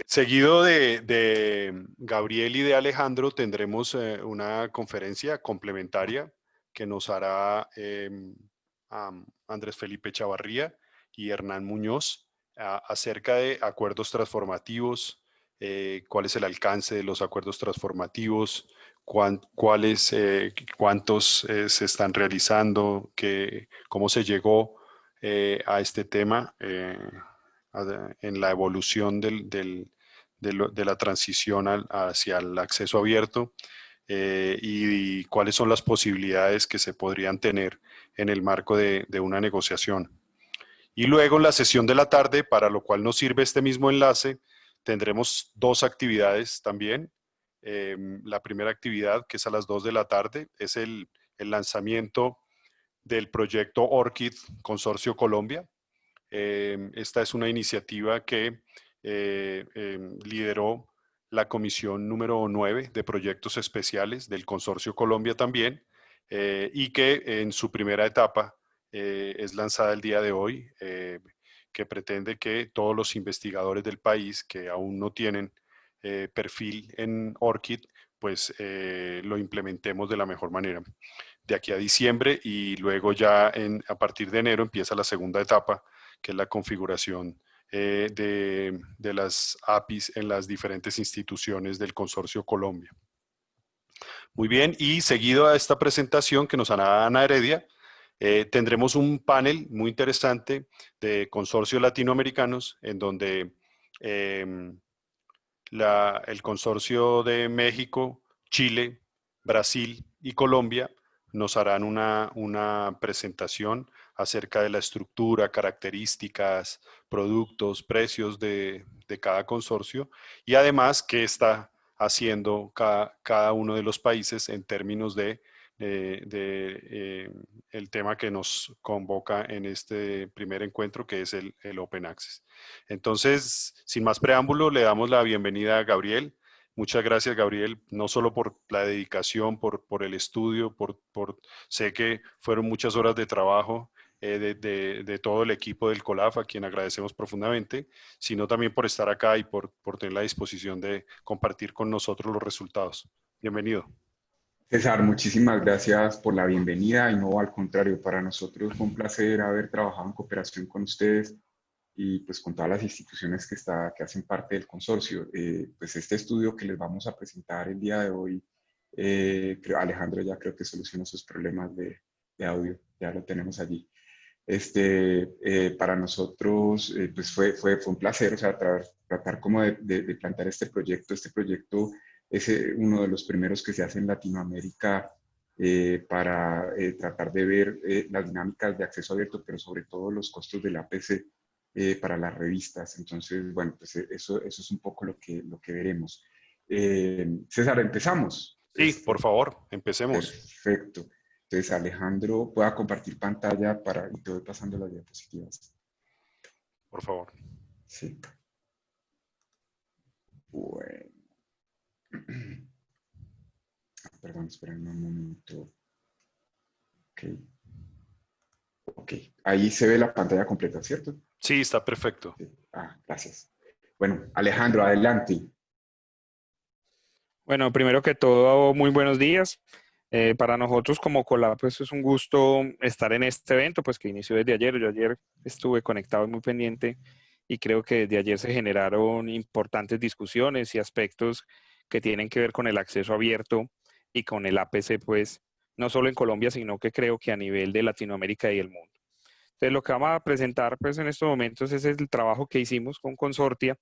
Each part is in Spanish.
Seguido de Gabriel y de Alejandro, tendremos una conferencia complementaria que nos hará Andrés Felipe Chavarría y Hernán Muñoz acerca de acuerdos transformativos, cuál es el alcance de los acuerdos transformativos, cuántos se están realizando, cómo se llegó a este tema en la evolución de la transición hacia el acceso abierto y cuáles son las posibilidades que se podrían tener en el marco de una negociación. Y luego en la sesión de la tarde, para lo cual nos sirve este mismo enlace, tendremos dos actividades también. La primera actividad, que es a las 2 de la tarde, es el lanzamiento del proyecto ORCID Consorcio Colombia. Esta es una iniciativa que lideró la comisión número 9 de proyectos especiales del Consorcio Colombia también, y que en su primera etapa es lanzada el día de hoy, que pretende que todos los investigadores del país que aún no tienen perfil en ORCID, pues lo implementemos de la mejor manera. De aquí a diciembre y luego ya a partir de enero empieza la segunda etapa, que es la configuración de las APIs en las diferentes instituciones del Consorcio Colombia. Muy bien, y seguido a esta presentación que nos hará Ana Heredia, tendremos un panel muy interesante de consorcios latinoamericanos en donde el consorcio de México, Chile, Brasil y Colombia nos harán una presentación acerca de la estructura, características, productos, precios de cada consorcio y además qué está haciendo cada uno de los países en términos de el tema que nos convoca en este primer encuentro, que es el Open Access. Entonces, sin más preámbulo, le damos la bienvenida a Gabriel. Muchas gracias, Gabriel, no solo por la dedicación, por el estudio, sé que fueron muchas horas de trabajo de todo el equipo del COLAF, a quien agradecemos profundamente, sino también por estar acá y por tener la disposición de compartir con nosotros los resultados. Bienvenido. César, muchísimas gracias por la bienvenida y no, al contrario, para nosotros fue un placer haber trabajado en cooperación con ustedes y pues con todas las instituciones que hacen parte del consorcio. Pues este estudio que les vamos a presentar el día de hoy, Alejandro ya creo que solucionó sus problemas de audio, ya lo tenemos allí. Para nosotros pues fue un placer, o sea, tratar como de plantear este proyecto. Este proyecto es uno de los primeros que se hace en Latinoamérica para tratar de ver las dinámicas de acceso abierto, pero sobre todo los costos del APC para las revistas. Entonces, bueno, pues eso es un poco lo que veremos. César, ¿empezamos? Sí, por favor, empecemos. Perfecto. Entonces, Alejandro, pueda compartir pantalla y te voy pasando las diapositivas. Por favor. Sí. Bueno. Perdón, esperen un momento. Ok. Ok. Ahí se ve la pantalla completa, ¿cierto? Sí, está perfecto. Sí. Gracias. Bueno, Alejandro, adelante. Bueno, primero que todo, muy buenos días. Para nosotros como Colab, pues es un gusto estar en este evento, pues que inició desde ayer. Yo ayer estuve conectado y muy pendiente y creo que desde ayer se generaron importantes discusiones y aspectos que tienen que ver con el acceso abierto y con el APC, pues no solo en Colombia, sino que creo que a nivel de Latinoamérica y el mundo. Entonces, lo que vamos a presentar pues en estos momentos es el trabajo que hicimos con Consortia,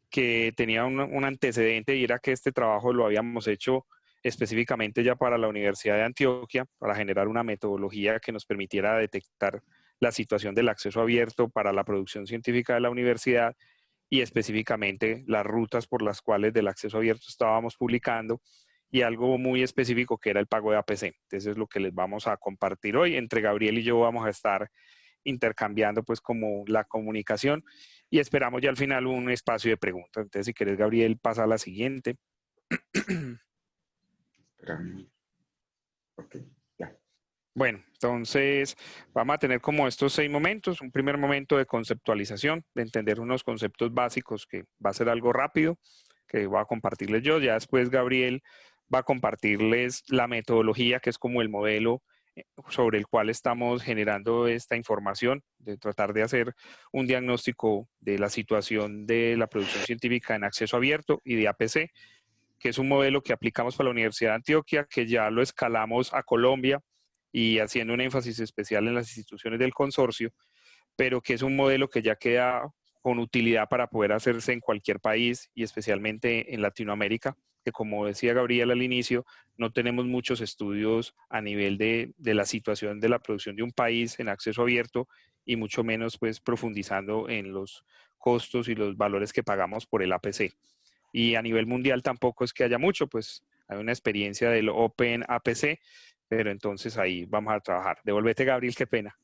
que tenía un antecedente y era que este trabajo lo habíamos hecho específicamente ya para la Universidad de Antioquia, para generar una metodología que nos permitiera detectar la situación del acceso abierto para la producción científica de la universidad y específicamente las rutas por las cuales del acceso abierto estábamos publicando y algo muy específico que era el pago de APC. Entonces es lo que les vamos a compartir hoy. Entre Gabriel y yo vamos a estar intercambiando pues como la comunicación y esperamos ya al final un espacio de preguntas. Entonces, si quieres, Gabriel, pasa a la siguiente. Espérame. Ok, ya. Bueno, entonces vamos a tener como estos 6 momentos. Un primer momento de conceptualización, de entender unos conceptos básicos que va a ser algo rápido, que voy a compartirles yo. Ya después Gabriel va a compartirles la metodología, que es como el modelo sobre el cual estamos generando esta información, de tratar de hacer un diagnóstico de la situación de la producción científica en acceso abierto y de APC, que es un modelo que aplicamos para la Universidad de Antioquia, que ya lo escalamos a Colombia y haciendo un énfasis especial en las instituciones del consorcio, pero que es un modelo que ya queda con utilidad para poder hacerse en cualquier país y especialmente en Latinoamérica, que como decía Gabriel al inicio, no tenemos muchos estudios a nivel de la situación de la producción de un país en acceso abierto y mucho menos pues profundizando en los costos y los valores que pagamos por el APC. Y a nivel mundial tampoco es que haya mucho, pues hay una experiencia del Open APC, pero entonces ahí vamos a trabajar. Devolvete, Gabriel, qué pena.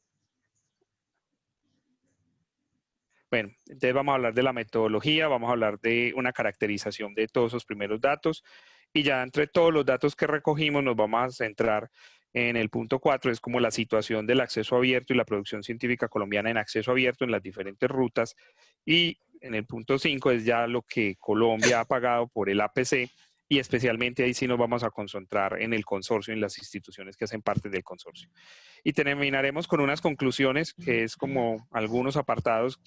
Bueno, entonces vamos a hablar de la metodología, vamos a hablar de una caracterización de todos esos primeros datos y ya entre todos los datos que recogimos nos vamos a centrar en el punto 4, es como la situación del acceso abierto y la producción científica colombiana en acceso abierto en las diferentes rutas, y en el punto 5 es ya lo que Colombia ha pagado por el APC, y especialmente ahí sí nos vamos a concentrar en el consorcio, en las instituciones que hacen parte del consorcio. Y terminaremos con unas conclusiones, que es como algunos apartados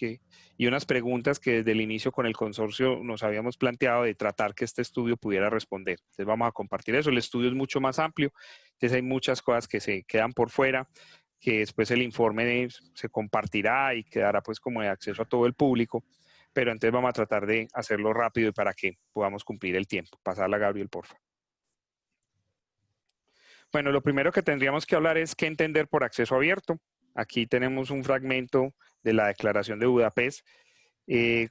y unas preguntas que desde el inicio con el consorcio nos habíamos planteado de tratar que este estudio pudiera responder. Entonces vamos a compartir eso. El estudio es mucho más amplio, entonces hay muchas cosas que se quedan por fuera, que después el informe se compartirá y quedará pues como de acceso a todo el público, pero entonces vamos a tratar de hacerlo rápido y para que podamos cumplir el tiempo. Pasarla a Gabriel, por favor. Bueno, lo primero que tendríamos que hablar es qué entender por acceso abierto. Aquí tenemos un fragmento de la Declaración de Budapest.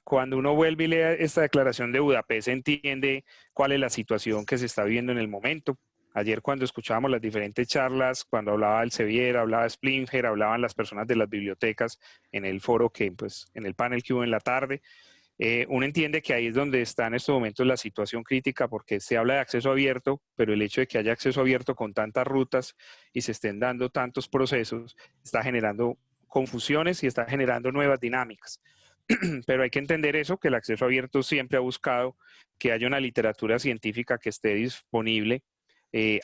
Cuando uno vuelve y lee esta Declaración de Budapest, se entiende cuál es la situación que se está viviendo en el momento. Ayer cuando escuchábamos las diferentes charlas, cuando hablaba el Sevier, hablaba Splinger, hablaban las personas de las bibliotecas en el foro pues en el panel que hubo en la tarde, uno entiende que ahí es donde está en estos momentos la situación crítica, porque se habla de acceso abierto, pero el hecho de que haya acceso abierto con tantas rutas y se estén dando tantos procesos está generando confusiones y está generando nuevas dinámicas. Pero hay que entender eso, que el acceso abierto siempre ha buscado que haya una literatura científica que esté disponible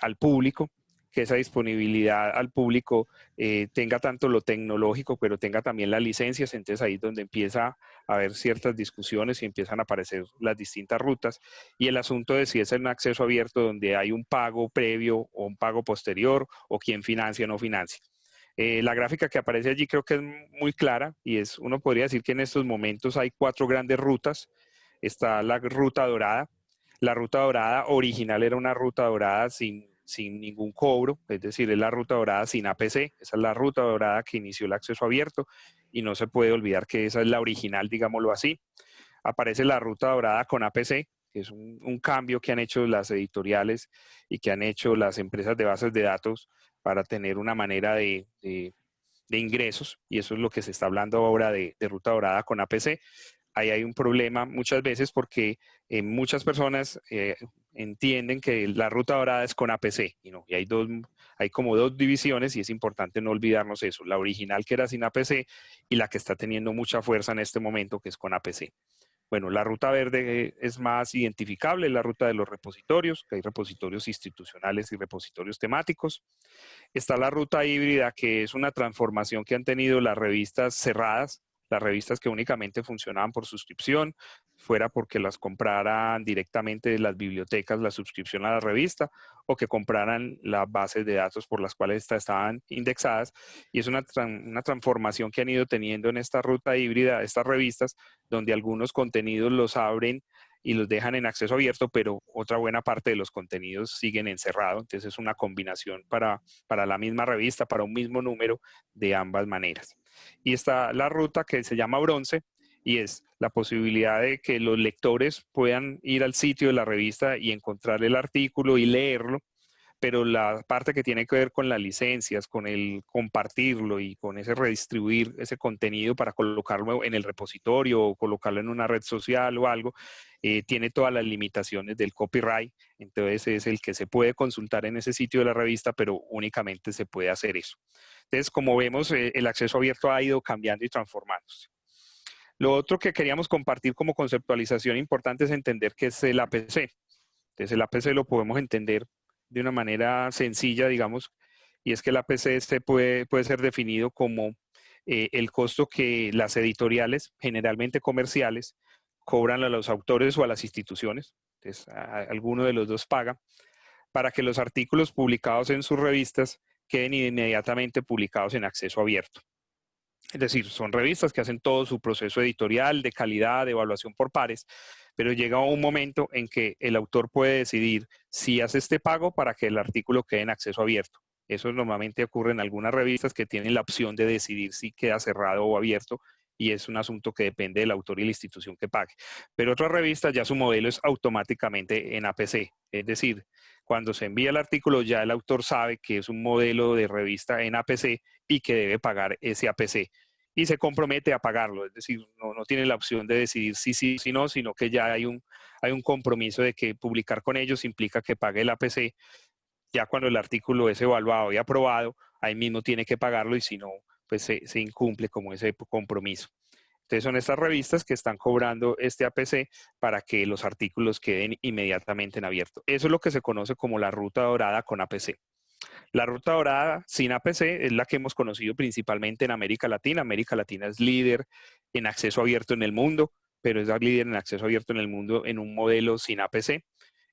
al público, que esa disponibilidad al público tenga tanto lo tecnológico, pero tenga también las licencias. Entonces ahí es donde empieza a haber ciertas discusiones y empiezan a aparecer las distintas rutas. Y el asunto de si es un acceso abierto donde hay un pago previo o un pago posterior, o quién financia o no financia. La gráfica que aparece allí creo que es muy clara y uno podría decir que en estos momentos hay 4 grandes rutas. Está la ruta dorada. La ruta dorada original era una ruta dorada sin ningún cobro, es decir, es la ruta dorada sin APC. Esa es la ruta dorada que inició el acceso abierto y no se puede olvidar que esa es la original, digámoslo así. Aparece la ruta dorada con APC, que es un cambio que han hecho las editoriales y que han hecho las empresas de bases de datos para tener una manera de ingresos, y eso es lo que se está hablando ahora de ruta dorada con APC. Ahí hay un problema muchas veces porque muchas personas entienden que la ruta dorada es con APC y no, y hay como 2 divisiones y es importante no olvidarnos eso, la original que era sin APC y la que está teniendo mucha fuerza en este momento que es con APC. Bueno, la ruta verde es más identificable, la ruta de los repositorios, que hay repositorios institucionales y repositorios temáticos. Está la ruta híbrida, que es una transformación que han tenido las revistas cerradas, las revistas que únicamente funcionaban por suscripción, fuera porque las compraran directamente de las bibliotecas la suscripción a la revista, o que compraran las bases de datos por las cuales estaban indexadas. Y es una transformación que han ido teniendo en esta ruta híbrida, estas revistas, donde algunos contenidos los abren y los dejan en acceso abierto, pero otra buena parte de los contenidos siguen encerrados. Entonces es una combinación para la misma revista, para un mismo número, de ambas maneras. Y está la ruta que se llama bronce, y es la posibilidad de que los lectores puedan ir al sitio de la revista y encontrar el artículo y leerlo, pero la parte que tiene que ver con las licencias, con el compartirlo y con ese redistribuir ese contenido para colocarlo en el repositorio o colocarlo en una red social o algo, tiene todas las limitaciones del copyright. Entonces es el que se puede consultar en ese sitio de la revista, pero únicamente se puede hacer eso. Entonces, como vemos, el acceso abierto ha ido cambiando y transformándose. Lo otro que queríamos compartir como conceptualización importante es entender qué es el APC. Entonces, el APC lo podemos entender de una manera sencilla, digamos, y es que el APC puede ser definido como el costo que las editoriales, generalmente comerciales, cobran a los autores o a las instituciones. Entonces, alguno de los dos paga para que los artículos publicados en sus revistas queden inmediatamente publicados en acceso abierto. Es decir, son revistas que hacen todo su proceso editorial, de calidad, de evaluación por pares, pero llega un momento en que el autor puede decidir si hace este pago para que el artículo quede en acceso abierto. Eso normalmente ocurre en algunas revistas que tienen la opción de decidir si queda cerrado o abierto, y es un asunto que depende del autor y la institución que pague. Pero otras revistas ya su modelo es automáticamente en APC, es decir, cuando se envía el artículo ya el autor sabe que es un modelo de revista en APC y que debe pagar ese APC y se compromete a pagarlo, es decir, no tiene la opción de decidir si sí, si no, sino que ya hay un compromiso de que publicar con ellos implica que pague el APC. Ya cuando el artículo es evaluado y aprobado, ahí mismo tiene que pagarlo y si no, pues se incumple como ese compromiso. Entonces son estas revistas que están cobrando este APC para que los artículos queden inmediatamente en abierto. Eso es lo que se conoce como la ruta dorada con APC. La ruta dorada sin APC es la que hemos conocido principalmente en América Latina. América Latina es líder en acceso abierto en el mundo, pero es la líder en acceso abierto en el mundo en un modelo sin APC.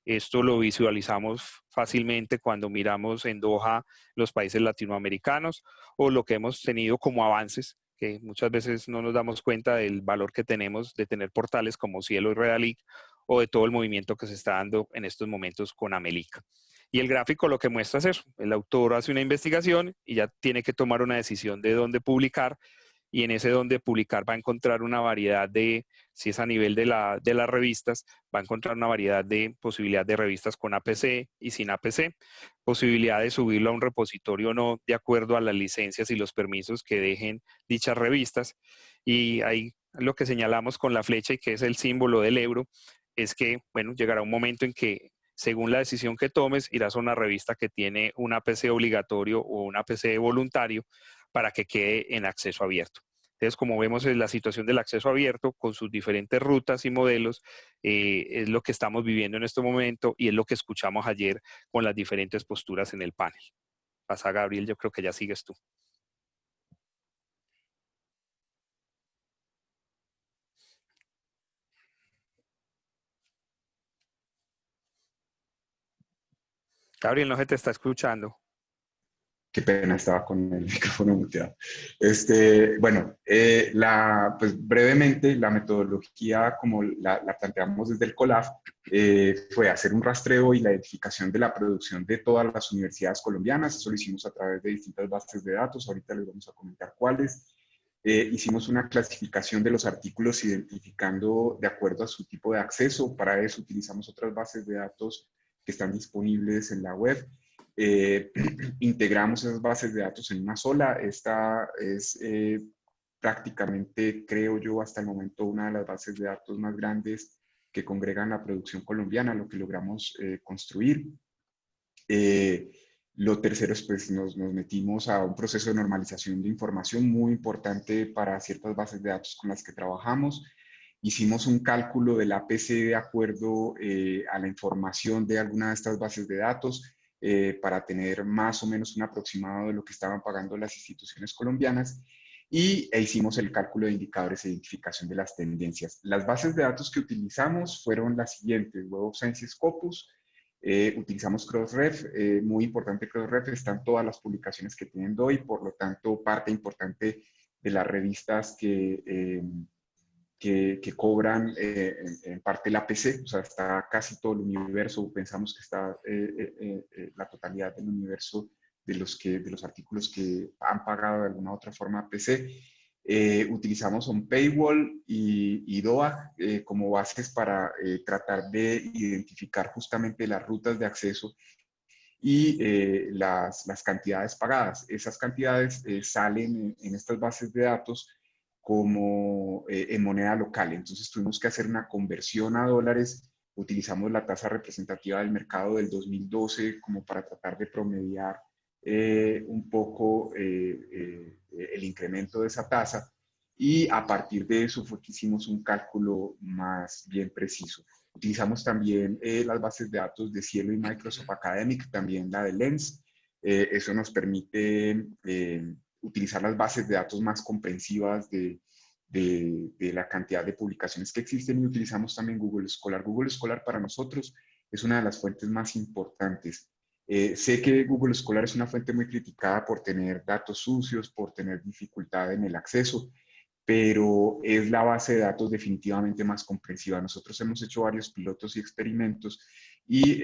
Esto lo visualizamos fácilmente cuando miramos en Doha los países latinoamericanos o lo que hemos tenido como avances, que muchas veces no nos damos cuenta del valor que tenemos de tener portales como Cielo y Redalic o de todo el movimiento que se está dando en estos momentos con Amelica. Y el gráfico lo que muestra es eso. El autor hace una investigación y ya tiene que tomar una decisión de dónde publicar, y en ese dónde publicar va a encontrar una variedad de, si es a nivel de las revistas, va a encontrar una variedad de posibilidad de revistas con APC y sin APC, posibilidad de subirlo a un repositorio o no, de acuerdo a las licencias y los permisos que dejen dichas revistas. Y ahí lo que señalamos con la flecha y que es el símbolo del euro, es que, bueno, llegará un momento en que según la decisión que tomes, irás a una revista que tiene un APC obligatorio o un APC voluntario para que quede en acceso abierto. Entonces, como vemos, la situación del acceso abierto con sus diferentes rutas y modelos es lo que estamos viviendo en este momento y es lo que escuchamos ayer con las diferentes posturas en el panel. Pasa, Gabriel, yo creo que ya sigues tú. Gabriel, no se te está escuchando. Qué pena, estaba con el micrófono muteado. Bueno, pues brevemente, la metodología como la planteamos desde el COLAF fue hacer un rastreo y la identificación de la producción de todas las universidades colombianas. Eso lo hicimos a través de distintas bases de datos. Ahorita les vamos a comentar cuáles. Hicimos una clasificación de los artículos identificando de acuerdo a su tipo de acceso. Para eso utilizamos otras bases de datos que están disponibles en la web. Integramos esas bases de datos en una sola. Esta es prácticamente, creo yo, hasta el momento una de las bases de datos más grandes que congregan la producción colombiana, lo que logramos construir. Lo tercero es, pues, nos metimos a un proceso de normalización de información muy importante para ciertas bases de datos con las que trabajamos. Hicimos un cálculo del APC de acuerdo a la información de alguna de estas bases de datos para tener más o menos un aproximado de lo que estaban pagando las instituciones colombianas e hicimos el cálculo de indicadores de identificación de las tendencias. Las bases de datos que utilizamos fueron las siguientes: Web of Science y Scopus. Utilizamos Crossref, muy importante Crossref, están todas las publicaciones que tienen DOI, por lo tanto parte importante de las revistas que cobran en parte la APC, o sea, está casi todo el universo, pensamos que está la totalidad del universo de los artículos que han pagado de alguna u otra forma APC. Utilizamos un paywall y DOA como bases para tratar de identificar justamente las rutas de acceso y las cantidades pagadas. Esas cantidades salen en estas bases de datos como en moneda local. Entonces tuvimos que hacer una conversión a dólares. Utilizamos la tasa representativa del mercado del 2012 como para tratar de promediar un poco el incremento de esa tasa, y a partir de eso fue que hicimos un cálculo más bien preciso. Utilizamos también las bases de datos de Cielo y Microsoft Academic, también la de Lens. Eso nos permite utilizar las bases de datos más comprensivas de la cantidad de publicaciones que existen, y utilizamos también Google Scholar. Google Scholar para nosotros es una de las fuentes más importantes. Sé que Google Scholar es una fuente muy criticada por tener datos sucios, por tener dificultad en el acceso, pero es la base de datos definitivamente más comprensiva. Nosotros hemos hecho varios pilotos y experimentos y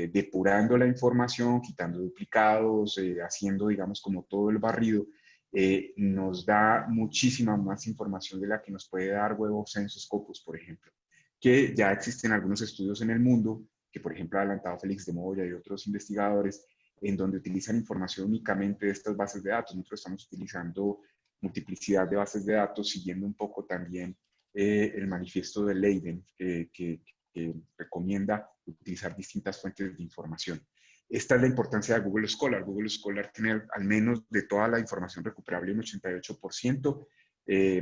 depurando la información, quitando duplicados, haciendo, digamos, como todo el barrido, nos da muchísima más información de la que nos puede dar Web of Science o Scopus, por ejemplo, que ya existen algunos estudios en el mundo, que por ejemplo ha adelantado Félix de Moya y otros investigadores, en donde utilizan información únicamente de estas bases de datos. Nosotros estamos utilizando multiplicidad de bases de datos, siguiendo un poco también el manifiesto de Leiden, que recomienda utilizar distintas fuentes de información. Esta es la importancia de Google Scholar. Google Scholar tiene al menos de toda la información recuperable un 88%.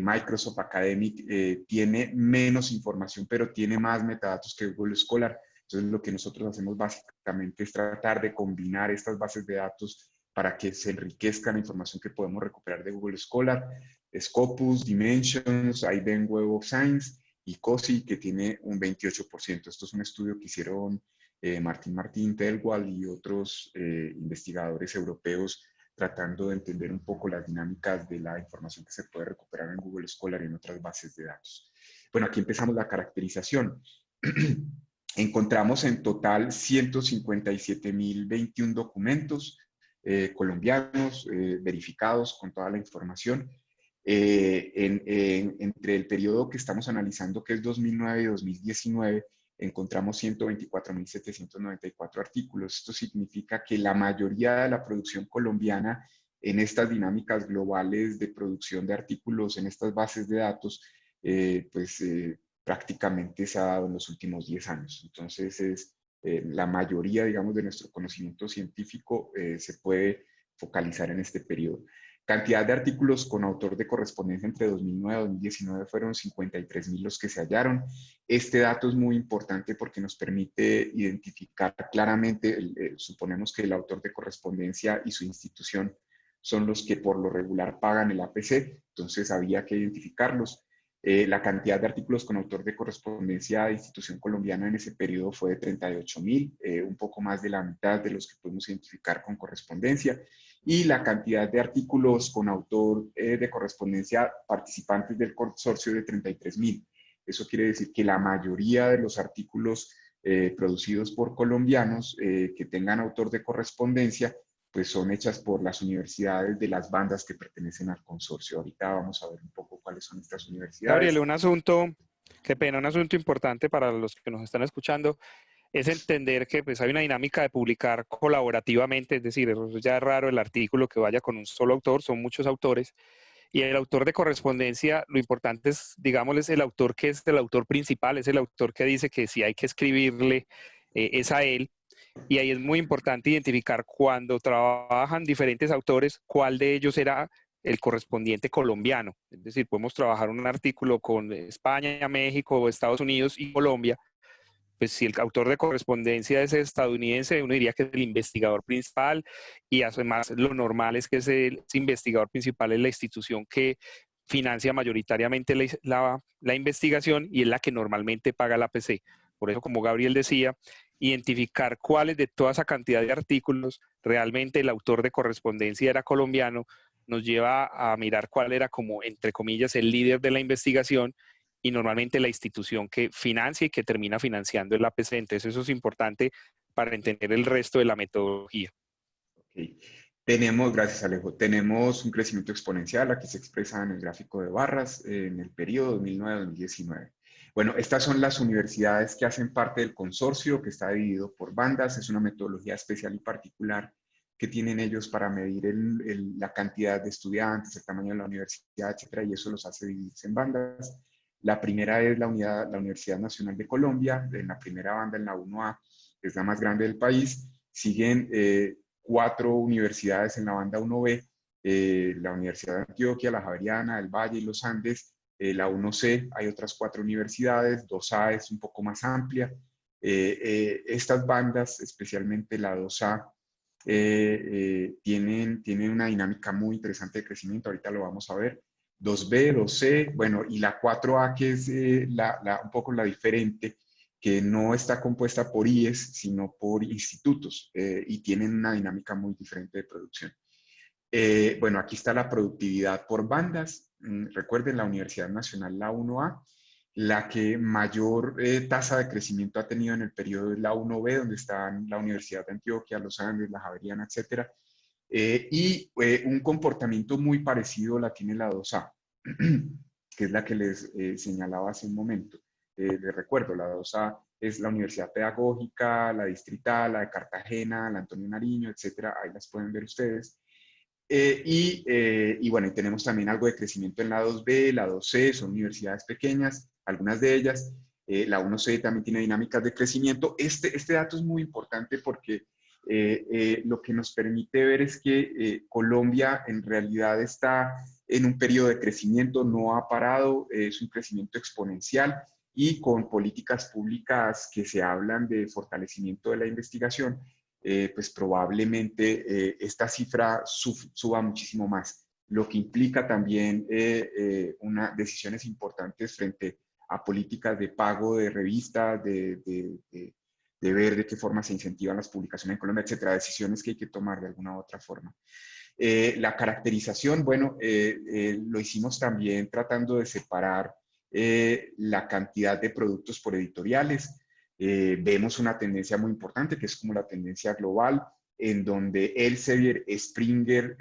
Microsoft Academic tiene menos información, pero tiene más metadatos que Google Scholar. Entonces, lo que nosotros hacemos básicamente es tratar de combinar estas bases de datos para que se enriquezca la información que podemos recuperar de Google Scholar, Scopus, Dimensions, ahí ven Web of Science y COSI, que tiene un 28%. Esto es un estudio que hicieron Martín Telwall y otros investigadores europeos, tratando de entender un poco las dinámicas de la información que se puede recuperar en Google Scholar y en otras bases de datos. Bueno, aquí empezamos la caracterización. Encontramos en total 157.021 documentos colombianos verificados con toda la información. Entre el periodo que estamos analizando, que es 2009 y 2019, encontramos 124.794 artículos. Esto significa que la mayoría de la producción colombiana en estas dinámicas globales de producción de artículos en estas bases de datos, prácticamente se ha dado en los últimos 10 años. Entonces, la mayoría, digamos, de nuestro conocimiento científico se puede focalizar en este periodo. Cantidad de artículos con autor de correspondencia entre 2009 y 2019 fueron 53.000 los que se hallaron. Este dato es muy importante porque nos permite identificar claramente, suponemos que el autor de correspondencia y su institución son los que por lo regular pagan el APC, entonces había que identificarlos. La cantidad de artículos con autor de correspondencia de institución colombiana en ese periodo fue de 38.000, un poco más de la mitad de los que podemos identificar con correspondencia, y la cantidad de artículos con autor de correspondencia participantes del consorcio de 33.000. Eso quiere decir que la mayoría de los artículos producidos por colombianos que tengan autor de correspondencia pues son hechas por las universidades de las bandas que pertenecen al consorcio. Ahorita vamos a ver un poco cuáles son estas universidades. Gabriel, un asunto, qué pena, un asunto importante para los que nos están escuchando es entender que pues, hay una dinámica de publicar colaborativamente, es decir, ya es raro el artículo que vaya con un solo autor, son muchos autores, y el autor de correspondencia, lo importante es, digamos, es el autor que es el autor principal, es el autor que dice que si hay que escribirle, es a él. Y ahí es muy importante identificar cuando trabajan diferentes autores, cuál de ellos era el correspondiente colombiano. Es decir, podemos trabajar un artículo con España, México, Estados Unidos y Colombia. Pues si el autor de correspondencia es estadounidense, uno diría que es el investigador principal, y además lo normal es que ese investigador principal es la institución que financia mayoritariamente la investigación y es la que normalmente paga la APC. Por eso, como Gabriel decía, identificar cuáles de toda esa cantidad de artículos realmente el autor de correspondencia era colombiano, nos lleva a mirar cuál era como, entre comillas, el líder de la investigación y normalmente la institución que financia y que termina financiando el APC. Entonces eso es importante para entender el resto de la metodología. Okay. Gracias Alejo, tenemos un crecimiento exponencial, aquí se expresa en el gráfico de barras en el periodo 2009-2019. Bueno, estas son las universidades que hacen parte del consorcio, que está dividido por bandas. Es una metodología especial y particular que tienen ellos para medir la cantidad de estudiantes, el tamaño de la universidad, etcétera, y eso los hace dividirse en bandas. La primera es la Universidad Nacional de Colombia, en la primera banda, en la 1A, que es la más grande del país. Siguen 4 universidades en la banda 1B, la Universidad de Antioquia, la Javeriana, el Valle y los Andes. La 1C, hay otras 4 universidades, 2A es un poco más amplia. Estas bandas, especialmente la 2A, tienen una dinámica muy interesante de crecimiento, ahorita lo vamos a ver. 2B, 2C, bueno, y la 4A, que es un poco la diferente, que no está compuesta por IES, sino por institutos, y tienen una dinámica muy diferente de producción. Bueno, aquí está la productividad por bandas. Recuerden, la Universidad Nacional, la 1A, la que mayor tasa de crecimiento ha tenido en el periodo es la 1B, donde están la Universidad de Antioquia, los Andes, la Javeriana, etc. Un comportamiento muy parecido la tiene la 2A, que es la que les señalaba hace un momento. Les recuerdo, la 2A es la Universidad Pedagógica, la Distrital, la de Cartagena, la Antonio Nariño, etc. Ahí las pueden ver ustedes. Y bueno, y tenemos también algo de crecimiento en la 2B, la 2C, son universidades pequeñas, algunas de ellas. La 1C también tiene dinámicas de crecimiento. Este dato es muy importante porque lo que nos permite ver es que Colombia en realidad está en un periodo de crecimiento, no ha parado, es un crecimiento exponencial y con políticas públicas que se hablan de fortalecimiento de la investigación, pues probablemente esta cifra suba muchísimo más, lo que implica también decisiones importantes frente a políticas de pago de revistas, de ver de qué forma se incentivan las publicaciones en Colombia, etcétera, decisiones que hay que tomar de alguna u otra forma. La caracterización, bueno, lo hicimos también tratando de separar la cantidad de productos por editoriales. Vemos una tendencia muy importante, que es como la tendencia global, en donde Elsevier, Springer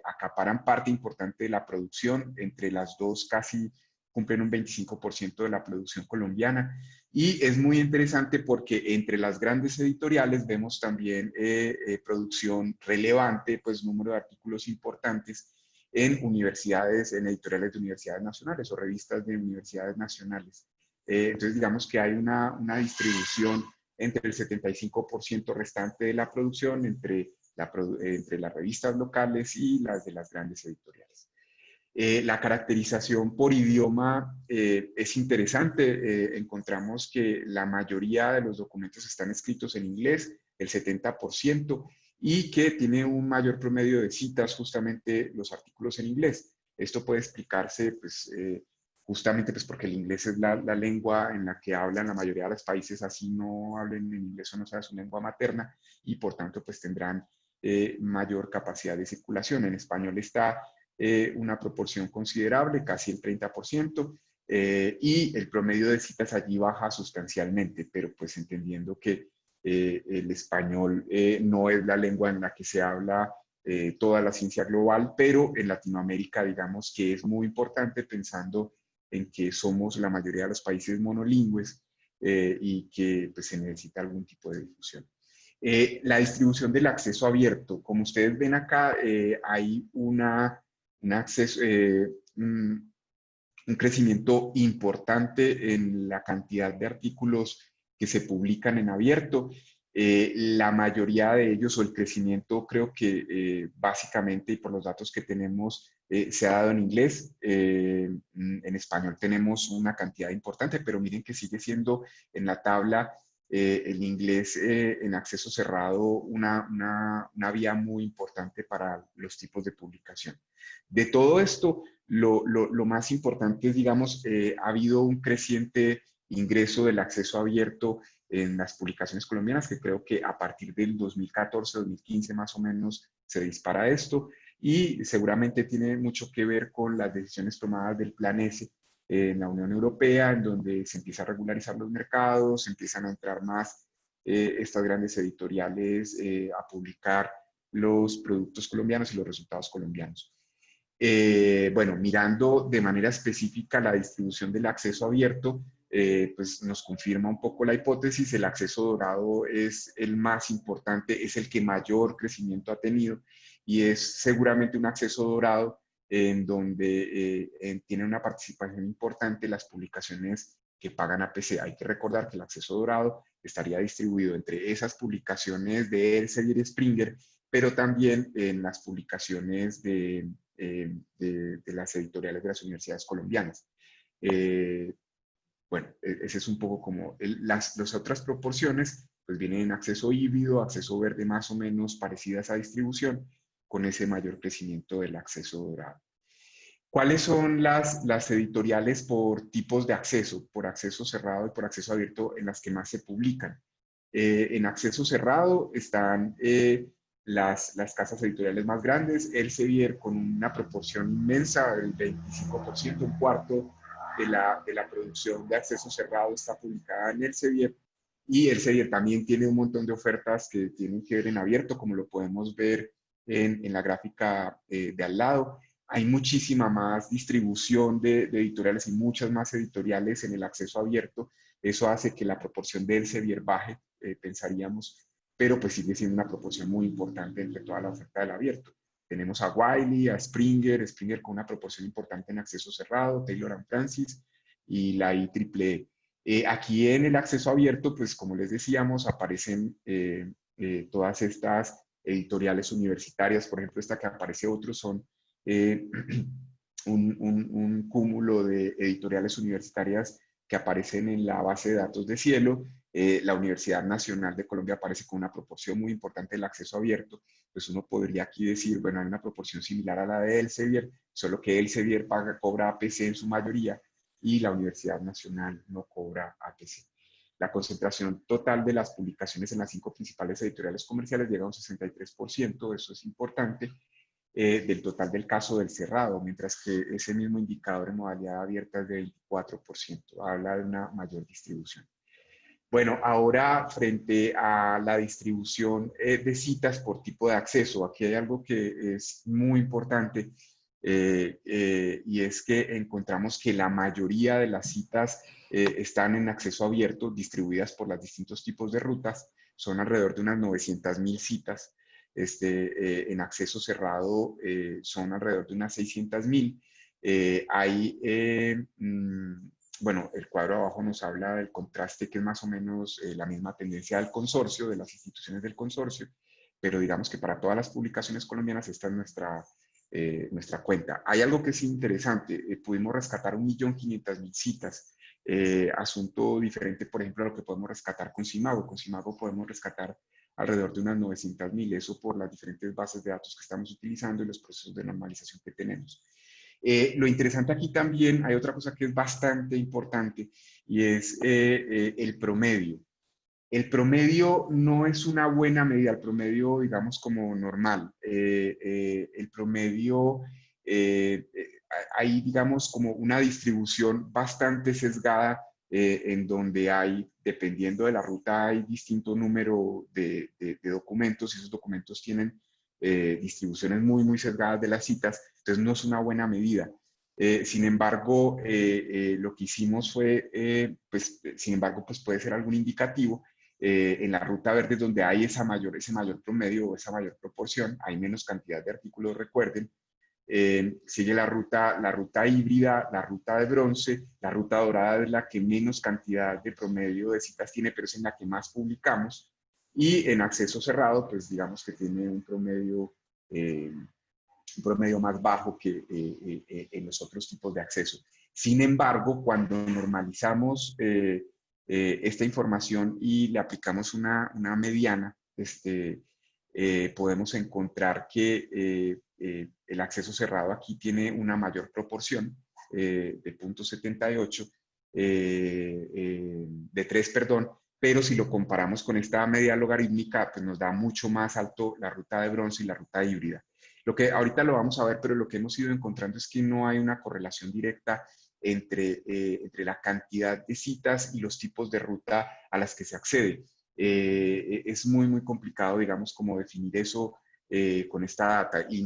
acaparan parte importante de la producción, entre las dos casi cumplen un 25% de la producción colombiana. Y es muy interesante porque entre las grandes editoriales vemos también producción relevante, pues número de artículos importantes en universidades, en editoriales de universidades nacionales o revistas de universidades nacionales. Entonces, digamos que hay una distribución entre el 75% restante de la producción, entre las revistas locales y las de las grandes editoriales. La caracterización por idioma es interesante. Encontramos que la mayoría de los documentos están escritos en inglés, el 70%, y que tiene un mayor promedio de citas justamente los artículos en inglés. Esto puede explicarse pues, justamente pues porque el inglés es la lengua en la que hablan la mayoría de los países, así no hablen en inglés o no sea su lengua materna, y por tanto pues tendrán mayor capacidad de circulación. En español está una proporción considerable, casi el 30%, y el promedio de citas allí baja sustancialmente, pero pues entendiendo que el español no es la lengua en la que se habla toda la ciencia global, pero en Latinoamérica digamos que es muy importante pensando en que somos la mayoría de los países monolingües y que pues, se necesita algún tipo de difusión. La distribución del acceso abierto. Como ustedes ven acá, hay un crecimiento importante en la cantidad de artículos que se publican en abierto. La mayoría de ellos, o el crecimiento, creo que básicamente, y por los datos que tenemos, se ha dado en inglés. En español tenemos una cantidad importante, pero miren que sigue siendo en la tabla el inglés en acceso cerrado una vía muy importante para los tipos de publicación. De todo esto, lo más importante es, digamos, ha habido un creciente ingreso del acceso abierto en las publicaciones colombianas, que creo que a partir del 2014-2015 más o menos se dispara esto, y seguramente tiene mucho que ver con las decisiones tomadas del Plan S en la Unión Europea, en donde se empieza a regularizar los mercados, empiezan a entrar más estas grandes editoriales a publicar los productos colombianos y los resultados colombianos. Bueno, mirando de manera específica la distribución del acceso abierto, pues nos confirma un poco la hipótesis. El acceso dorado es el más importante, es el que mayor crecimiento ha tenido y es seguramente un acceso dorado en donde tiene una participación importante las publicaciones que pagan APC. Hay que recordar que el acceso dorado estaría distribuido entre esas publicaciones de Elsevier y Springer, pero también en las publicaciones de las editoriales de las universidades colombianas. Bueno, ese es un poco como las otras proporciones, pues vienen en acceso híbrido, acceso verde más o menos parecidas a distribución, con ese mayor crecimiento del acceso dorado. ¿Cuáles son las editoriales por tipos de acceso, por acceso cerrado y por acceso abierto en las que más se publican? En acceso cerrado están las casas editoriales más grandes, Elsevier con una proporción inmensa, el 25%, un cuarto de la producción de acceso cerrado está publicada en Elsevier. Y Elsevier también tiene un montón de ofertas que tienen que ver en abierto, como lo podemos ver en la gráfica de al lado. Hay muchísima más distribución de editoriales y muchas más editoriales en el acceso abierto. Eso hace que la proporción de Elsevier baje, pensaríamos, pero pues sigue siendo una proporción muy importante entre toda la oferta del abierto. Tenemos a Wiley, a Springer, Springer con una proporción importante en acceso cerrado, Taylor & Francis y la IEEE. Aquí en el acceso abierto, pues como les decíamos, aparecen todas estas editoriales universitarias. Por ejemplo, esta que aparece otros son un cúmulo de editoriales universitarias que aparecen en la base de datos de Cielo. La Universidad Nacional de Colombia aparece con una proporción muy importante del acceso abierto. Pues uno podría aquí decir, bueno, hay una proporción similar a la de Elsevier, solo que Elsevier cobra APC en su mayoría y la Universidad Nacional no cobra APC. La concentración total de las publicaciones en las 5 principales editoriales comerciales llega a un 63%, eso es importante, del total del caso del cerrado, mientras que ese mismo indicador en modalidad abierta es de 24%, habla de una mayor distribución. Bueno, ahora frente a la distribución de citas por tipo de acceso, aquí hay algo que es muy importante y es que encontramos que la mayoría de las citas están en acceso abierto, distribuidas por los distintos tipos de rutas, son alrededor de unas 900.000 citas. En acceso cerrado son alrededor de unas 600.000. Bueno, el cuadro abajo nos habla del contraste, que es más o menos la misma tendencia del consorcio, de las instituciones del consorcio, pero digamos que para todas las publicaciones colombianas esta es nuestra cuenta. Hay algo que es interesante, pudimos rescatar 1.500.000 citas, asunto diferente, por ejemplo, a lo que podemos rescatar con Simago. Con Simago podemos rescatar alrededor de unas 900.000, eso por las diferentes bases de datos que estamos utilizando y los procesos de normalización que tenemos. Lo interesante aquí también, hay otra cosa que es bastante importante y es el promedio. El promedio no es una buena medida, el promedio, digamos, como normal. El promedio, hay, digamos, como una distribución bastante sesgada en donde hay, dependiendo de la ruta, hay distinto número de documentos y esos documentos tienen distribuciones muy, muy sesgadas de las citas, entonces no es una buena medida. Sin embargo, lo que hicimos fue, pues, sin embargo, pues puede ser algún indicativo. En la ruta verde, donde hay ese mayor promedio o esa mayor proporción, hay menos cantidad de artículos, recuerden. Sigue la ruta híbrida, la ruta de bronce, la ruta dorada es la que menos cantidad de promedio de citas tiene, pero es en la que más publicamos. Y en acceso cerrado, pues digamos que tiene un promedio más bajo que en los otros tipos de acceso. Sin embargo, cuando normalizamos esta información y le aplicamos una mediana, podemos encontrar que el acceso cerrado aquí tiene una mayor proporción de 0.78, de 3, perdón, pero si lo comparamos con esta media logarítmica, pues nos da mucho más alto la ruta de bronce y la ruta híbrida. Lo que ahorita lo vamos a ver, pero lo que hemos ido encontrando es que no hay una correlación directa entre la cantidad de citas y los tipos de ruta a las que se accede. Es muy, muy complicado, digamos, como definir eso con esta data y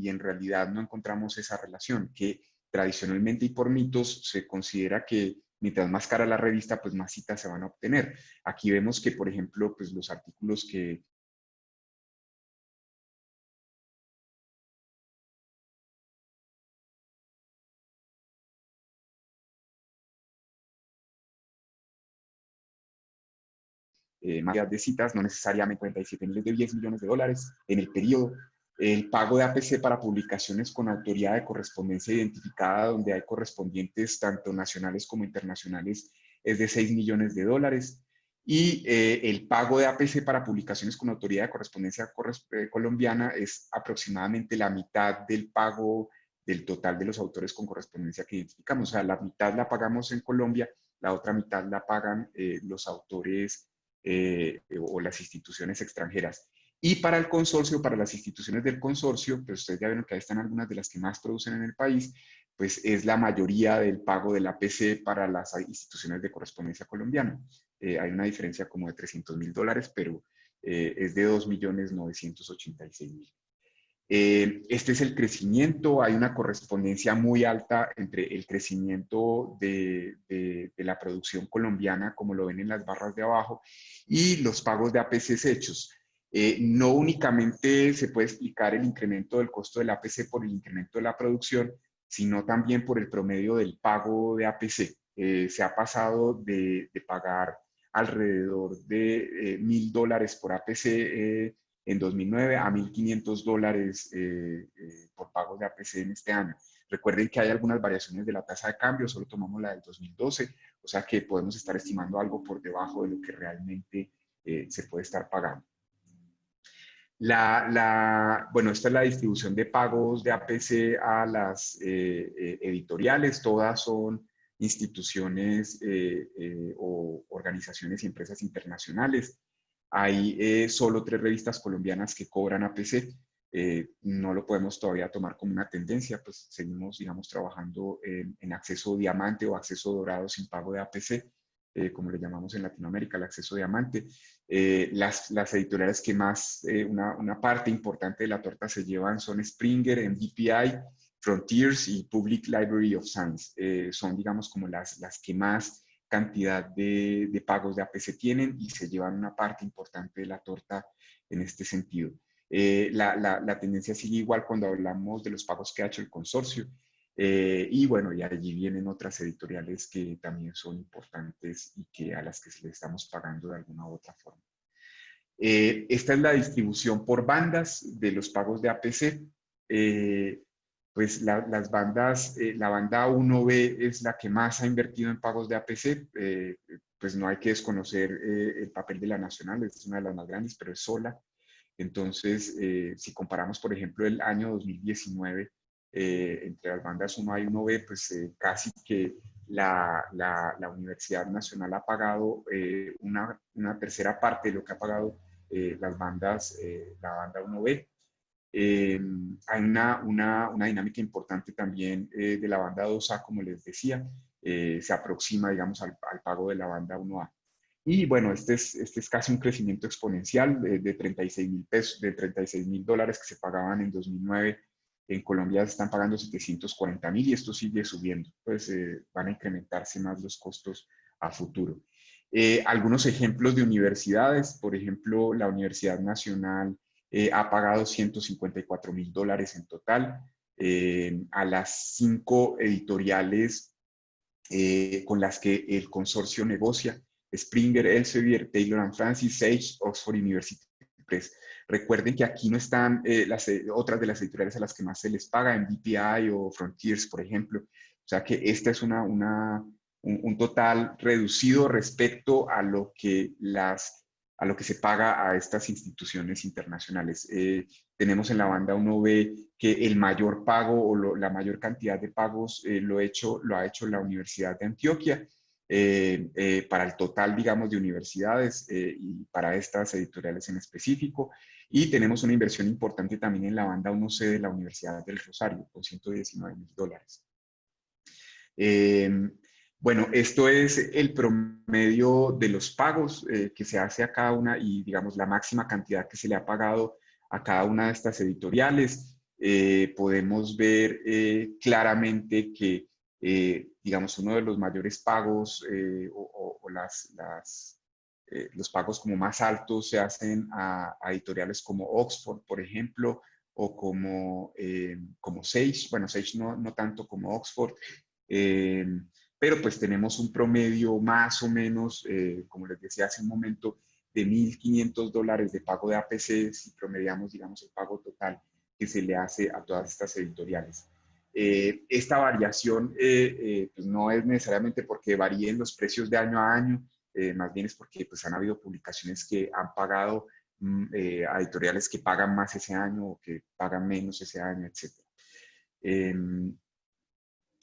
en realidad no encontramos esa relación, que tradicionalmente y por mitos se considera que mientras más cara la revista, pues más citas se van a obtener. Aquí vemos que, por ejemplo, pues los artículos que más de citas, no necesariamente 47 millones de 10 millones de dólares en el periodo. El pago de APC para publicaciones con autoridad de correspondencia identificada, donde hay correspondientes tanto nacionales como internacionales, es de 6 millones de dólares. Y el pago de APC para publicaciones con autoridad de correspondencia colombiana es aproximadamente la mitad del pago del total de los autores con correspondencia que identificamos. O sea, la mitad la pagamos en Colombia, la otra mitad la pagan los autores o las instituciones extranjeras. Y para el consorcio, para las instituciones del consorcio, pues ustedes ya vieron que ahí están algunas de las que más producen en el país, pues es la mayoría del pago del APC para las instituciones de correspondencia colombiana. Hay una diferencia como de 300 mil dólares, pero es de 2.986.000. Este es el crecimiento, hay una correspondencia muy alta entre el crecimiento de la producción colombiana, como lo ven en las barras de abajo, y los pagos de APCs hechos. No únicamente se puede explicar el incremento del costo del APC por el incremento de la producción, sino también por el promedio del pago de APC. Se ha pasado de pagar alrededor de $1.000 por APC en 2009 a $1.500 por pagos de APC en este año. Recuerden que hay algunas variaciones de la tasa de cambio, solo tomamos la del 2012, o sea que podemos estar estimando algo por debajo de lo que realmente se puede estar pagando. Bueno, esta es la distribución de pagos de APC a las editoriales, todas son instituciones o organizaciones y empresas internacionales. Hay solo 3 revistas colombianas que cobran APC. No lo podemos todavía tomar como una tendencia, pues seguimos, digamos, trabajando en acceso diamante o acceso dorado sin pago de APC, como le llamamos en Latinoamérica, el acceso diamante. Las editoriales que más, una parte importante de la torta se llevan son Springer, MDPI, Frontiers y Public Library of Science. Son, digamos, como las que más cantidad de pagos de APC tienen y se llevan una parte importante de la torta en este sentido. La tendencia sigue igual cuando hablamos de los pagos que ha hecho el consorcio. Y bueno, y allí vienen otras editoriales que también son importantes y que a las que se les estamos pagando de alguna u otra forma. Esta es la distribución por bandas de los pagos de APC. Pues las bandas, la banda 1B es la que más ha invertido en pagos de APC. Pues no hay que desconocer el papel de la Nacional, es una de las más grandes, pero es sola. Entonces, si comparamos, por ejemplo, el año 2019, entre las bandas 1A y 1B, pues casi que la Universidad Nacional ha pagado una tercera parte de lo que ha pagado las bandas, la banda 1B. Hay una dinámica importante también de la banda 2A, como les decía, se aproxima, digamos, al pago de la banda 1A. Y bueno, este es casi un crecimiento exponencial de 36.000 pesos, de 36.000 dólares que se pagaban en 2009. En Colombia se están pagando 740.000 y esto sigue subiendo. Pues van a incrementarse más los costos a futuro. Algunos ejemplos de universidades, por ejemplo, la Universidad Nacional ha pagado 154.000 dólares en total a las 5 editoriales con las que el consorcio negocia: Springer, Elsevier, Taylor & Francis, Sage, Oxford University Press. Recuerden que aquí no están otras de las editoriales a las que más se les paga, en BPI o Frontiers, por ejemplo. O sea que esta es un total reducido respecto a lo que se paga a estas instituciones internacionales. Tenemos en la banda 1B que el mayor pago o la mayor cantidad de pagos lo ha hecho la Universidad de Antioquia para el total, digamos, de universidades y para estas editoriales en específico. Y tenemos una inversión importante también en la banda 1C de la Universidad del Rosario, con 119.000 dólares. Bueno, esto es el promedio de los pagos que se hace a cada una y, digamos, la máxima cantidad que se le ha pagado a cada una de estas editoriales. Podemos ver claramente que digamos, uno de los mayores pagos o los pagos como más altos se hacen a editoriales como Oxford, por ejemplo, o como Sage. Bueno, Sage no tanto como Oxford, pero pues tenemos un promedio más o menos, como les decía hace un momento, de $1.500 de pago de APC si promediamos, digamos, el pago total que se le hace a todas estas editoriales. Esta variación pues no es necesariamente porque varíen los precios de año a año, más bien es porque pues, han habido publicaciones que han pagado a editoriales que pagan más ese año o que pagan menos ese año, etc.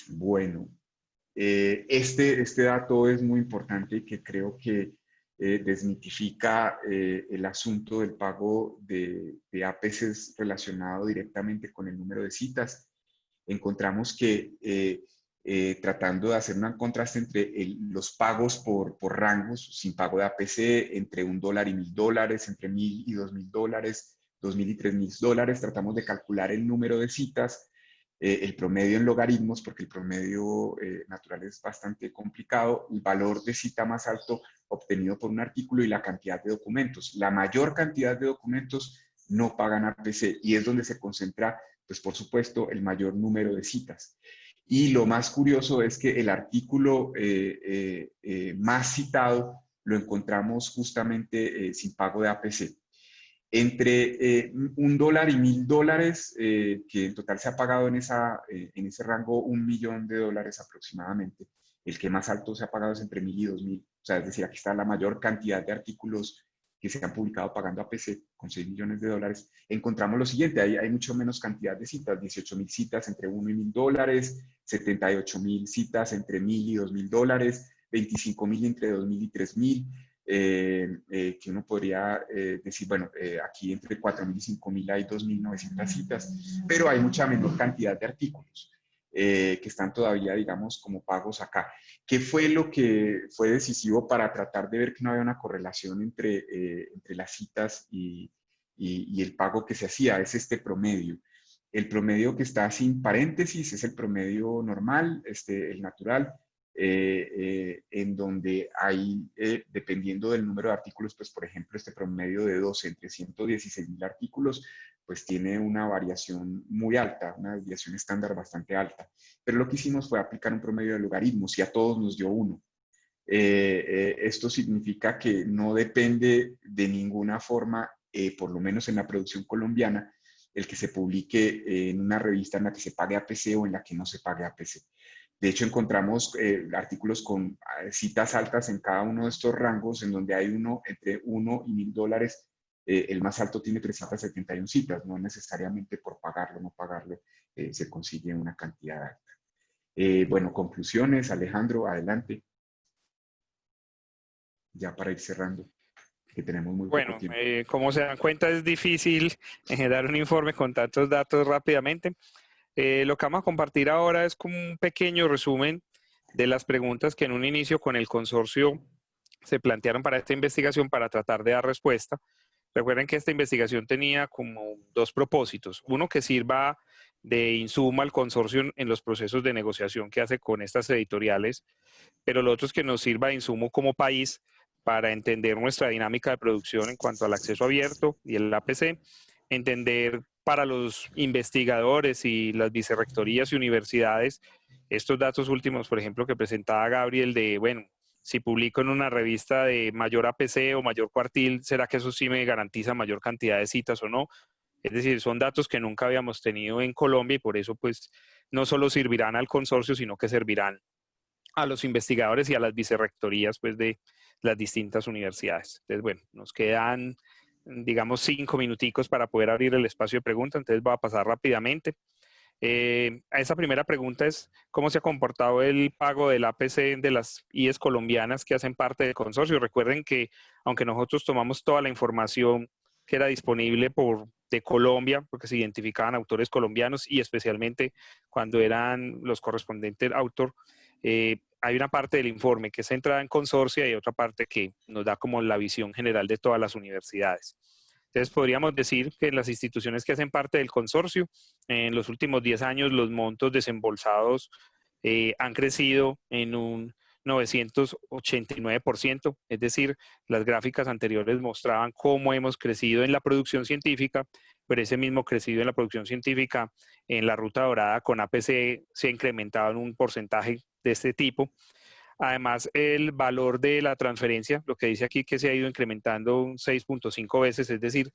Bueno, este dato es muy importante y que creo que desmitifica el asunto del pago de APCs relacionado directamente con el número de citas. Encontramos que tratando de hacer un contraste entre los pagos por rangos, sin pago de APC, entre $1 y $1.000, entre $1.000 y $2.000, $2.000 y $3.000, tratamos de calcular el número de citas, el promedio en logaritmos, porque el promedio natural es bastante complicado, el valor de cita más alto obtenido por un artículo y la cantidad de documentos. La mayor cantidad de documentos no pagan APC y es donde se concentra, pues por supuesto, el mayor número de citas. Y lo más curioso es que el artículo más citado lo encontramos justamente sin pago de APC. Entre $1 y $1.000, que en total se ha pagado en ese rango $1 millón aproximadamente. El que más alto se ha pagado es entre 1.000 y 2.000. O sea, es decir, aquí está la mayor cantidad de artículos que se han publicado pagando APC con $6 millones. Encontramos lo siguiente, hay mucho menos cantidad de citas, 18.000 citas entre $1 y $1.000, 78.000 citas entre $1.000 y $2.000, 25.000 entre 2.000 y 3.000. Que uno podría decir, bueno, aquí entre 4.000 y 5.000 hay 2.900 citas, pero hay mucha menor cantidad de artículos que están todavía, digamos, como pagos acá. ¿Qué fue lo que fue decisivo para tratar de ver que no había una correlación entre las citas y el pago que se hacía? Es este promedio. El promedio que está sin paréntesis es el promedio normal, el natural, en donde hay, dependiendo del número de artículos, pues por ejemplo, este promedio de 12 entre 116.000 artículos, pues tiene una variación muy alta, una desviación estándar bastante alta. Pero lo que hicimos fue aplicar un promedio de logaritmos y a todos nos dio 1. Esto significa que no depende de ninguna forma, por lo menos en la producción colombiana, el que se publique en una revista en la que se pague APC o en la que no se pague APC. De hecho, encontramos artículos con citas altas en cada uno de estos rangos, en donde hay uno entre $1 y $1.000. El más alto tiene 371 citas, no necesariamente por pagarlo o no pagarlo se consigue una cantidad alta. Bueno, conclusiones, Alejandro, adelante. Ya para ir cerrando, que tenemos muy poco tiempo. Como se dan cuenta, es difícil dar un informe con tantos datos rápidamente. Lo que vamos a compartir ahora es como un pequeño resumen de las preguntas que en un inicio con el consorcio se plantearon para esta investigación para tratar de dar respuesta. Recuerden que esta investigación tenía como dos propósitos. Uno, que sirva de insumo al consorcio en los procesos de negociación que hace con estas editoriales, pero lo otro es que nos sirva de insumo como país para entender nuestra dinámica de producción en cuanto al acceso abierto y el APC, entender para los investigadores y las vicerrectorías y universidades estos datos últimos, por ejemplo, que presentaba Gabriel de, bueno, si publico en una revista de mayor APC o mayor cuartil, ¿será que eso sí me garantiza mayor cantidad de citas o no? Es decir, son datos que nunca habíamos tenido en Colombia y por eso pues no solo servirán al consorcio, sino que servirán a los investigadores y a las vicerrectorías pues, de las distintas universidades. Entonces, bueno, nos quedan, digamos, 5 minuticos para poder abrir el espacio de preguntas, entonces voy a pasar rápidamente. A esa primera pregunta es, ¿cómo se ha comportado el pago del APC de las IES colombianas que hacen parte del consorcio? Recuerden que, aunque nosotros tomamos toda la información que era disponible de Colombia, porque se identificaban autores colombianos y especialmente cuando eran los correspondientes autor, hay una parte del informe que es centrada en consorcio y otra parte que nos da como la visión general de todas las universidades. Entonces podríamos decir que las instituciones que hacen parte del consorcio, en los últimos 10 años los montos desembolsados han crecido en un 989%, es decir, las gráficas anteriores mostraban cómo hemos crecido en la producción científica, pero ese mismo crecido en la producción científica en la Ruta Dorada con APC se ha incrementado en un porcentaje de este tipo. Además, el valor de la transferencia, lo que dice aquí que se ha ido incrementando un 6.5 veces, es decir,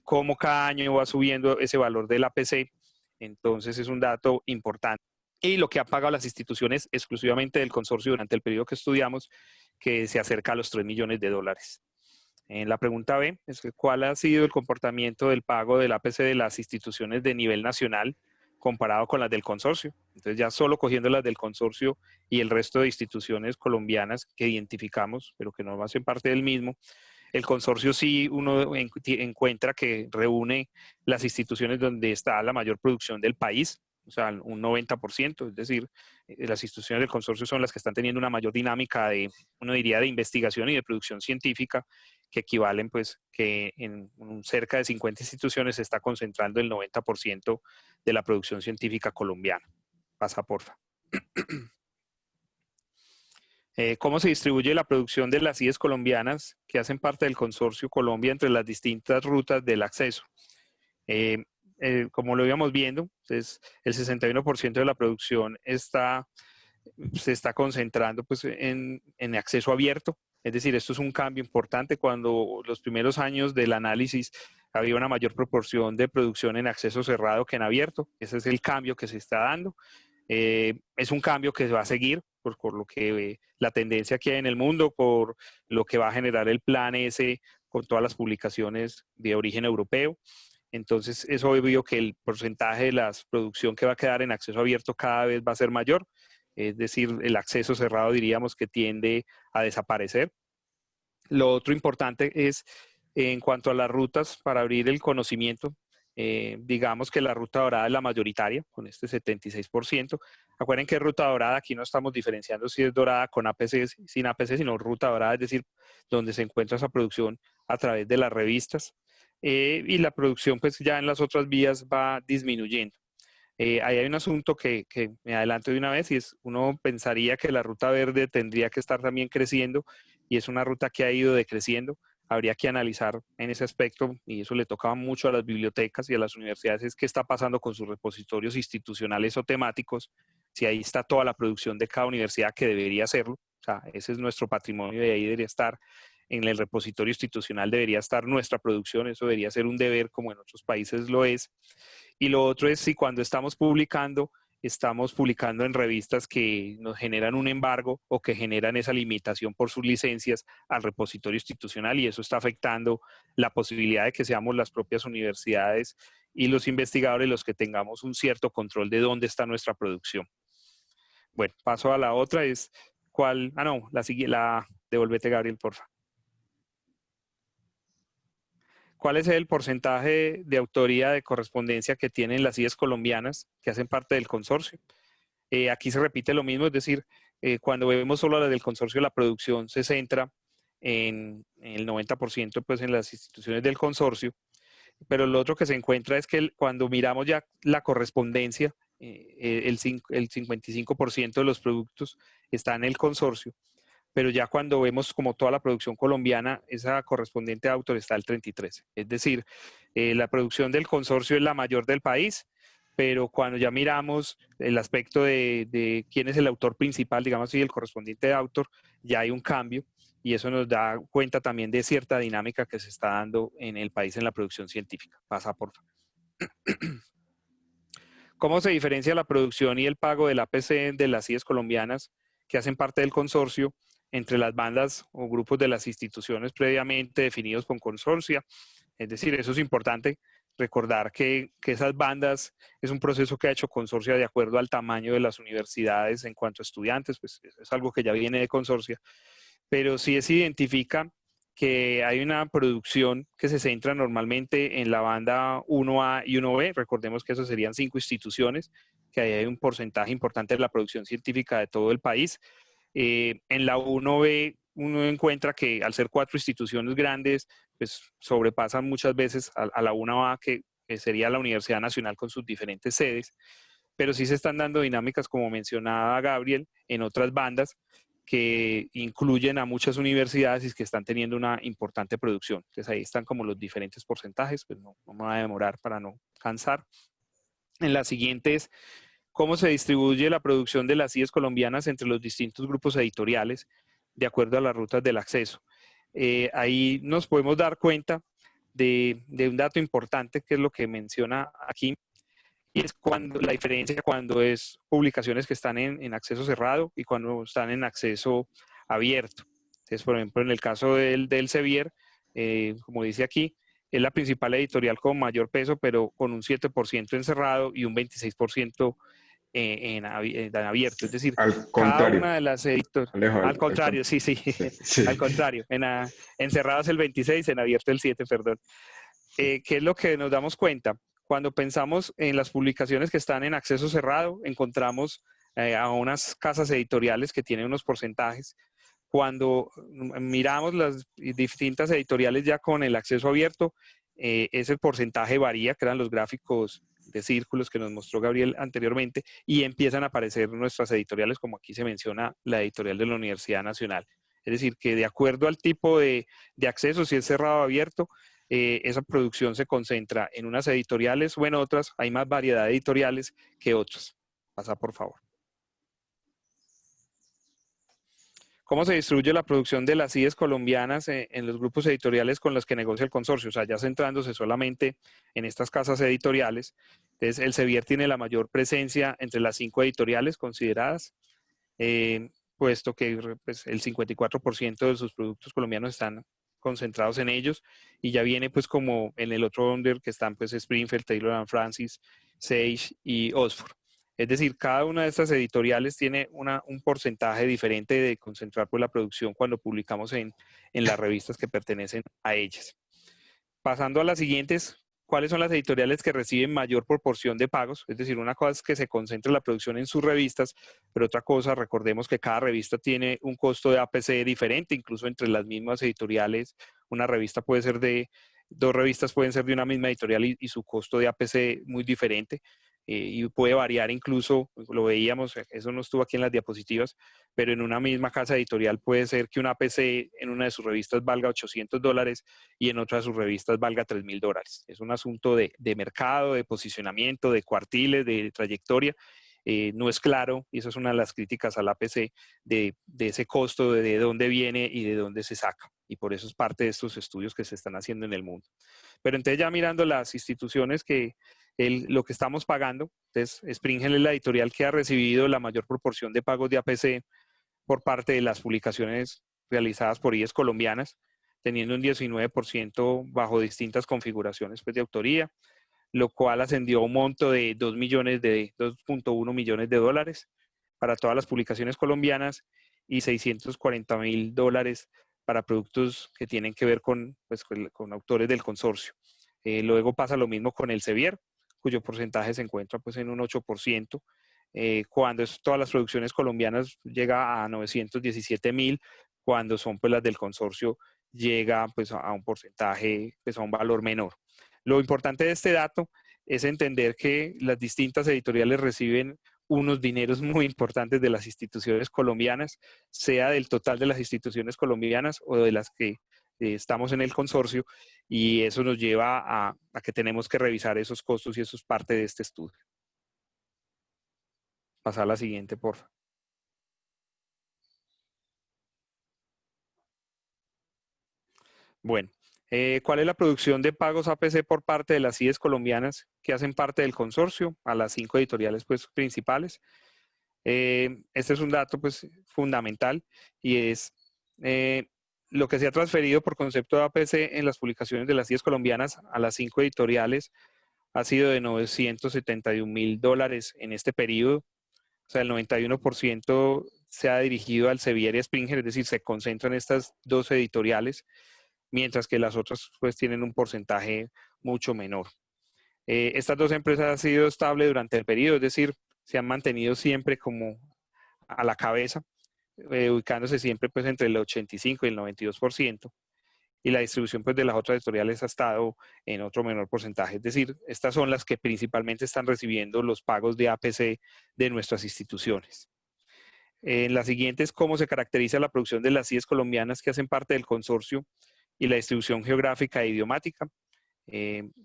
cómo cada año va subiendo ese valor del APC, entonces es un dato importante. Y lo que han pagado las instituciones exclusivamente del consorcio durante el periodo que estudiamos, que se acerca a los 3 millones de dólares. En la pregunta B, es que ¿cuál ha sido el comportamiento del pago del APC de las instituciones de nivel nacional comparado con las del consorcio? Entonces ya solo cogiendo las del consorcio y el resto de instituciones colombianas que identificamos, pero que no hacen parte del mismo, el consorcio sí uno encuentra que reúne las instituciones donde está la mayor producción del país, o sea, un 90%, es decir, las instituciones del consorcio son las que están teniendo una mayor dinámica de, uno diría, de investigación y de producción científica, que equivalen pues que en cerca de 50 instituciones se está concentrando el 90% de la producción científica colombiana. Pasa, porfa. ¿Cómo se distribuye la producción de las IES colombianas que hacen parte del Consorcio Colombia entre las distintas rutas del acceso? Como lo íbamos viendo, entonces, el 61% de la producción se está concentrando pues, en acceso abierto. Es decir, esto es un cambio importante. Cuando los primeros años del análisis había una mayor proporción de producción en acceso cerrado que en abierto. Ese es el cambio que se está dando. Es un cambio que va a seguir por lo que la tendencia que hay en el mundo, por lo que va a generar el plan S con todas las publicaciones de origen europeo. Entonces es obvio que el porcentaje de la producción que va a quedar en acceso abierto cada vez va a ser mayor. Es decir, el acceso cerrado diríamos que tiende a desaparecer. Lo otro importante es en cuanto a las rutas para abrir el conocimiento. Digamos que la ruta dorada es la mayoritaria, con este 76%. Acuerden que ruta dorada, aquí no estamos diferenciando si es dorada con APC, sin APC, sino ruta dorada, es decir, donde se encuentra esa producción a través de las revistas. Y la producción, pues ya en las otras vías va disminuyendo. Ahí hay un asunto que me adelanto de una vez y es, uno pensaría que la ruta verde tendría que estar también creciendo y es una ruta que ha ido decreciendo. Habría que analizar en ese aspecto, y eso le tocaba mucho a las bibliotecas y a las universidades, es qué está pasando con sus repositorios institucionales o temáticos, si ahí está toda la producción de cada universidad que debería hacerlo. O sea, ese es nuestro patrimonio y ahí debería estar, en el repositorio institucional debería estar nuestra producción, eso debería ser un deber como en otros países lo es. Y lo otro es si cuando estamos publicando en revistas que nos generan un embargo o que generan esa limitación por sus licencias al repositorio institucional y eso está afectando la posibilidad de que seamos las propias universidades y los investigadores los que tengamos un cierto control de dónde está nuestra producción. Bueno, paso a la otra, es cuál, devuélvete Gabriel, porfa. ¿Cuál es el porcentaje de autoría de correspondencia que tienen las IES colombianas que hacen parte del consorcio? Aquí se repite lo mismo, es decir, cuando vemos solo las del consorcio, la producción se centra en el 90% pues, en las instituciones del consorcio, pero lo otro que se encuentra es que cuando miramos ya la correspondencia, el 55% de los productos está en el consorcio, pero ya cuando vemos como toda la producción colombiana, esa correspondiente a autor está al 33%. Es decir, la producción del consorcio es la mayor del país, pero cuando ya miramos el aspecto de quién es el autor principal, digamos así, el correspondiente de autor, ya hay un cambio y eso nos da cuenta también de cierta dinámica que se está dando en el país en la producción científica. Pasa, por favor. ¿Cómo se diferencia la producción y el pago del APC de las IES colombianas que hacen parte del consorcio entre las bandas o grupos de las instituciones previamente definidos con consorcia? Es decir, eso es importante recordar que esas bandas es un proceso que ha hecho consorcia de acuerdo al tamaño de las universidades en cuanto a estudiantes, pues es algo que ya viene de consorcia, pero sí se identifica que hay una producción que se centra normalmente en la banda 1A y 1B, recordemos que eso serían 5 instituciones, que ahí hay un porcentaje importante de la producción científica de todo el país. En la 1B uno encuentra que al ser 4 instituciones grandes, pues sobrepasan muchas veces a la 1A, que sería la Universidad Nacional con sus diferentes sedes. pero sí se están dando dinámicas, como mencionaba Gabriel, en otras bandas que incluyen a muchas universidades y que están teniendo una importante producción. Entonces ahí están como los diferentes porcentajes, pues no me voy a demorar para no cansar. En la siguiente es cómo se distribuye la producción de las CIEs colombianas entre los distintos grupos editoriales de acuerdo a las rutas del acceso. Ahí nos podemos dar cuenta de un dato importante, que es lo que menciona aquí, y es cuando la diferencia cuando es publicaciones que están en acceso cerrado y cuando están en acceso abierto. Entonces, por ejemplo, en el caso del Sevier, como dice aquí, es la principal editorial con mayor peso, pero con un 7% en cerrado y un 26% en abierto. Es decir, Al cada contrario, una de las editoriales, Alejo, al contrario, sí, sí, sí, sí, al contrario, en cerrado es el 26, en abierto el 7, perdón. ¿Qué es lo que nos damos cuenta? Cuando pensamos en las publicaciones que están en acceso cerrado, encontramos a unas casas editoriales que tienen unos porcentajes. Cuando miramos las distintas editoriales ya con el acceso abierto, ese porcentaje varía, que eran los gráficos de círculos que nos mostró Gabriel anteriormente, y empiezan a aparecer nuestras editoriales, como aquí se menciona la editorial de la Universidad Nacional. Es decir, que de acuerdo al tipo de acceso, si es cerrado o abierto, esa producción se concentra en unas editoriales o en otras. Hay más variedad de editoriales que otras. Pasa, por favor. ¿Cómo se distribuye la producción de las CIEs colombianas en los grupos editoriales con los que negocia el consorcio? O sea, ya centrándose solamente en estas casas editoriales. Entonces, el Sevier tiene la mayor presencia entre las 5 editoriales consideradas, puesto que pues, el 54% de sus productos colombianos están concentrados en ellos, y ya viene pues como en el otro under que están pues Springfield, Taylor & Francis, Sage y Oxford. Es decir, cada una de estas editoriales tiene un porcentaje diferente de concentrar pues, la producción cuando publicamos en las revistas que pertenecen a ellas. Pasando a las siguientes, ¿cuáles son las editoriales que reciben mayor proporción de pagos? Es decir, una cosa es que se concentre la producción en sus revistas, pero otra cosa, recordemos que cada revista tiene un costo de APC diferente, incluso entre las mismas editoriales. Una revista puede ser dos revistas pueden ser de una misma editorial y su costo de APC muy diferente. Y puede variar incluso, lo veíamos, eso no estuvo aquí en las diapositivas, pero en una misma casa editorial puede ser que una APC en una de sus revistas valga $800 y en otra de sus revistas valga $3,000. Es un asunto de mercado, de posicionamiento, de cuartiles, de trayectoria. No es claro, y eso es una de las críticas al APC, de ese costo, de dónde viene y de dónde se saca. Y por eso es parte de estos estudios que se están haciendo en el mundo. Pero entonces ya mirando las instituciones lo que estamos pagando, entonces Springer es la editorial que ha recibido la mayor proporción de pagos de APC por parte de las publicaciones realizadas por IES colombianas, teniendo un 19% bajo distintas configuraciones pues, de autoría, lo cual ascendió a un monto de 2.1 millones de dólares para todas las publicaciones colombianas y $640,000 para productos que tienen que ver pues, con autores del consorcio. Luego pasa lo mismo con el Sevier, cuyo porcentaje se encuentra pues, en un 8%. Cuando todas las producciones colombianas llega a 917,000, cuando son pues, las del consorcio llega pues, a un porcentaje, pues, a un valor menor. Lo importante de este dato es entender que las distintas editoriales reciben unos dineros muy importantes de las instituciones colombianas, sea del total de las instituciones colombianas o de las que estamos en el consorcio, y eso nos lleva a que tenemos que revisar esos costos y eso es parte de este estudio. Pasar a la siguiente, por favor. Bueno, ¿cuál es la producción de pagos APC por parte de las CIEs colombianas que hacen parte del consorcio? A las 5 editoriales pues, principales. Este es un dato pues, fundamental y es lo que se ha transferido por concepto de APC en las publicaciones de las CIEs colombianas a las 5 editoriales ha sido de $971,000 en este periodo. O sea, el 91% se ha dirigido al Sevier y a Springer, es decir, se concentran estas dos editoriales, mientras que las otras pues tienen un porcentaje mucho menor. Estas dos empresas han sido estables durante el periodo, es decir, se han mantenido siempre como a la cabeza, ubicándose siempre pues entre el 85 y el 92%. y la distribución pues, de las otras editoriales ha estado en otro menor porcentaje. Es decir, estas son las que principalmente están recibiendo los pagos de APC de nuestras instituciones. En la siguiente es cómo se caracteriza la producción de las CIEs colombianas que hacen parte del consorcio y la distribución geográfica e idiomática.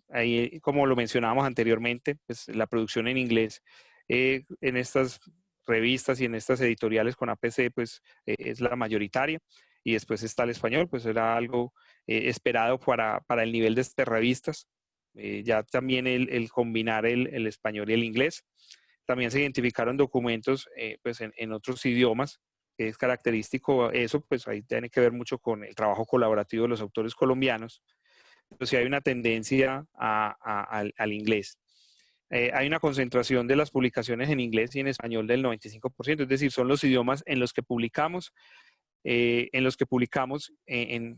Ahí, como lo mencionábamos anteriormente, pues, la producción en inglés en estas revistas y en estas editoriales con APC pues, es la mayoritaria, y después está el español, pues era algo esperado para el nivel de estas revistas. Ya también el combinar el español y el inglés. También se identificaron documentos pues en otros idiomas. Es característico eso, pues ahí tiene que ver mucho con el trabajo colaborativo de los autores colombianos. Pero sí hay una tendencia al inglés. Hay una concentración de las publicaciones en inglés y en español del 95%, es decir, son los idiomas en los que publicamos en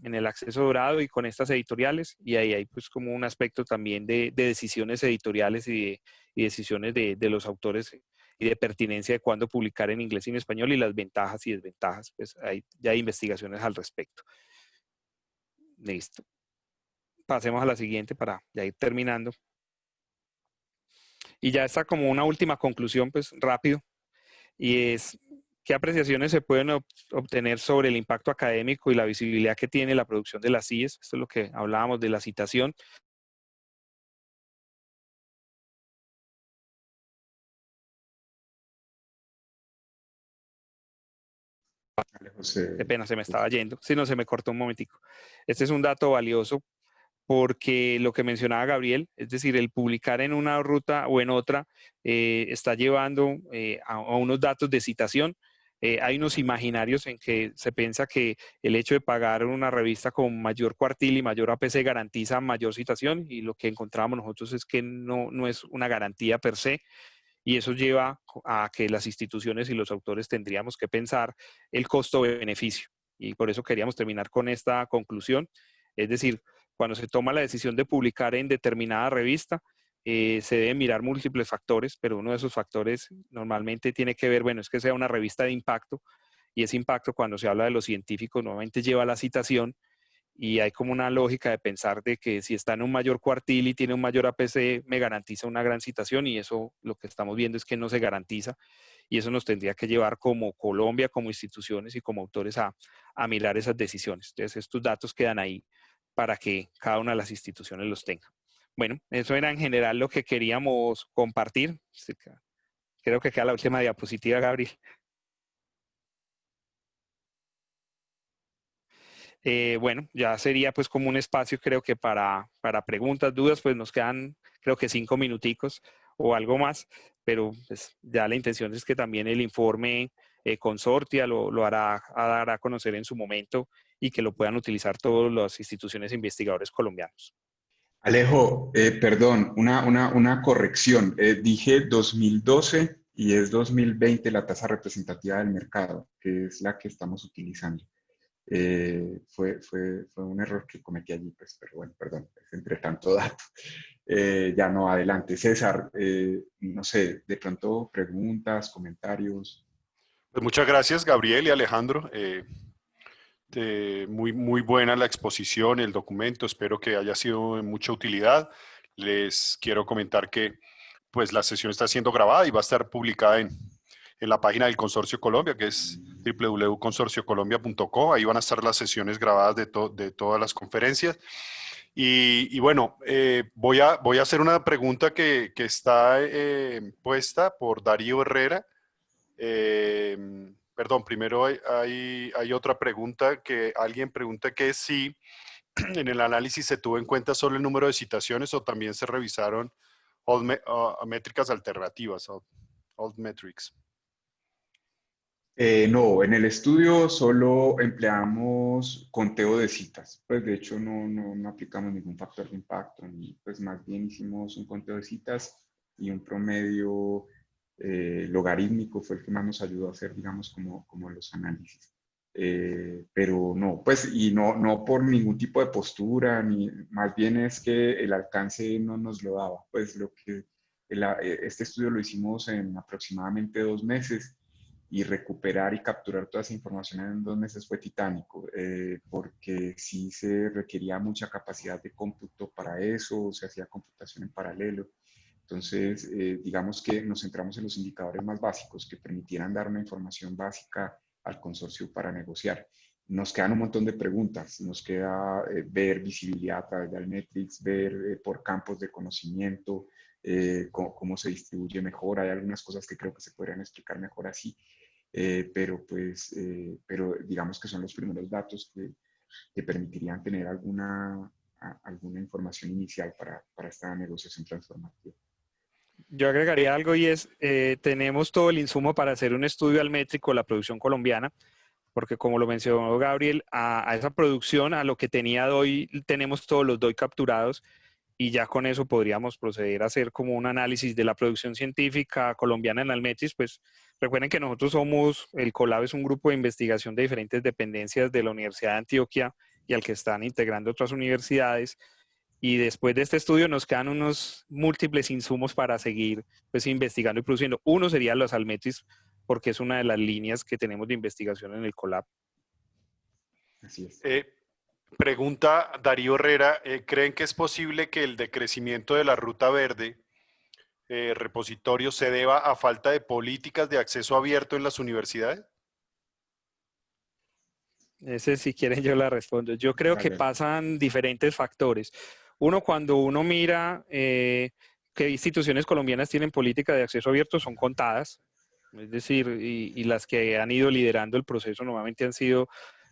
el acceso dorado y con estas editoriales, y ahí hay pues como un aspecto también de decisiones editoriales y decisiones de los autores y de pertinencia de cuándo publicar en inglés y en español y las ventajas y desventajas, pues ya hay investigaciones al respecto. Listo. Pasemos a la siguiente para ya ir terminando. Y ya está como una última conclusión, pues rápido, y es qué apreciaciones se pueden obtener sobre el impacto académico y la visibilidad que tiene la producción de las CIEs. Esto es lo que hablábamos de la citación. José. Qué pena, se me estaba yendo. Si no, se me cortó un momentico. Este es un dato valioso porque lo que mencionaba Gabriel, es decir, el publicar en una ruta o en otra, está llevando a unos datos de citación. Hay unos imaginarios en que se piensa que el hecho de pagar una revista con mayor cuartil y mayor APC garantiza mayor citación, y lo que encontramos nosotros es que no es una garantía per se, y eso lleva a que las instituciones y los autores tendríamos que pensar el costo-beneficio. Y por eso queríamos terminar con esta conclusión. Es decir, cuando se toma la decisión de publicar en determinada revista, se deben mirar múltiples factores, pero uno de esos factores normalmente tiene que ver, bueno, es que sea una revista de impacto, y ese impacto, cuando se habla de los científicos, normalmente lleva a la citación, y hay como una lógica de pensar de que si está en un mayor cuartil y tiene un mayor APC, me garantiza una gran citación, y eso lo que estamos viendo es que no se garantiza, y eso nos tendría que llevar como Colombia, como instituciones y como autores a mirar esas decisiones. Entonces, estos datos quedan ahí para que cada una de las instituciones los tenga. Bueno, eso era en general lo que queríamos compartir. Creo que queda la última diapositiva, Gabriel. Bueno, ya sería pues como un espacio, creo que para preguntas, dudas, pues nos quedan creo que 5 minuticos o algo más, pero pues ya la intención es que también el informe Consortia lo hará a dar a conocer en su momento, y que lo puedan utilizar todas las instituciones e investigadores colombianos. Alejo, perdón, una corrección. Dije 2012 y es 2020 la tasa representativa del mercado, que es la que estamos utilizando. Fue un error que cometí allí, pues, pero bueno, perdón, es entre tanto dato. Ya no, adelante. César, no sé, de pronto preguntas, comentarios. Pues muchas gracias, Gabriel y Alejandro. Muy buena la exposición, el documento. Espero que haya sido de mucha utilidad. Les quiero comentar que pues, la sesión está siendo grabada y va a estar publicada en la página del Consorcio Colombia, que es www.consorciocolombia.co. Ahí van a estar las sesiones grabadas de todas las conferencias. Y bueno, voy a hacer una pregunta que está puesta por Darío Herrera. Perdón, primero hay otra pregunta que alguien pregunta, que es si en el análisis se tuvo en cuenta solo el número de citaciones o también se revisaron métricas alternativas, alt metrics. No, en el estudio solo empleamos conteo de citas. Pues de hecho no aplicamos ningún factor de impacto, pues más bien hicimos un conteo de citas y un promedio logarítmico fue el que más nos ayudó a hacer, digamos, como los análisis. Pero no, pues, y no por ningún tipo de postura, ni más bien es que el alcance no nos lo daba. Pues este estudio lo hicimos en aproximadamente 2 meses, y recuperar y capturar toda esa información en 2 meses fue titánico, porque sí se requería mucha capacidad de cómputo para eso, se hacía computación en paralelo. Entonces, digamos que nos centramos en los indicadores más básicos que permitieran dar una información básica al consorcio para negociar. Nos quedan un montón de preguntas, nos queda ver visibilidad a través de Almetrics, ver por campos de conocimiento, cómo se distribuye mejor. Hay algunas cosas que creo que se podrían explicar mejor así, pero digamos que son los primeros datos que permitirían tener alguna información inicial para esta negociación transformativa. Yo agregaría algo y es, tenemos todo el insumo para hacer un estudio almétrico de la producción colombiana, porque como lo mencionó Gabriel, a esa producción, a lo que tenía DOI, tenemos todos los DOI capturados y ya con eso podríamos proceder a hacer como un análisis de la producción científica colombiana en Almetrics. Pues recuerden que nosotros somos, el Colab es un grupo de investigación de diferentes dependencias de la Universidad de Antioquia y al que están integrando otras universidades. Y después de este estudio nos quedan unos múltiples insumos para seguir pues, investigando y produciendo. Uno sería los Almetrics, porque es una de las líneas que tenemos de investigación en el Colab. Así es. Pregunta Darío Herrera, ¿creen que es posible que el decrecimiento de la ruta verde repositorio se deba a falta de políticas de acceso abierto en las universidades? Ese, si quieren, yo la respondo. Yo creo que Dale. pasan diferentes factores. Uno, cuando uno mira qué instituciones colombianas tienen política de acceso abierto, son contadas. Es decir, y las que han ido liderando el proceso normalmente han sido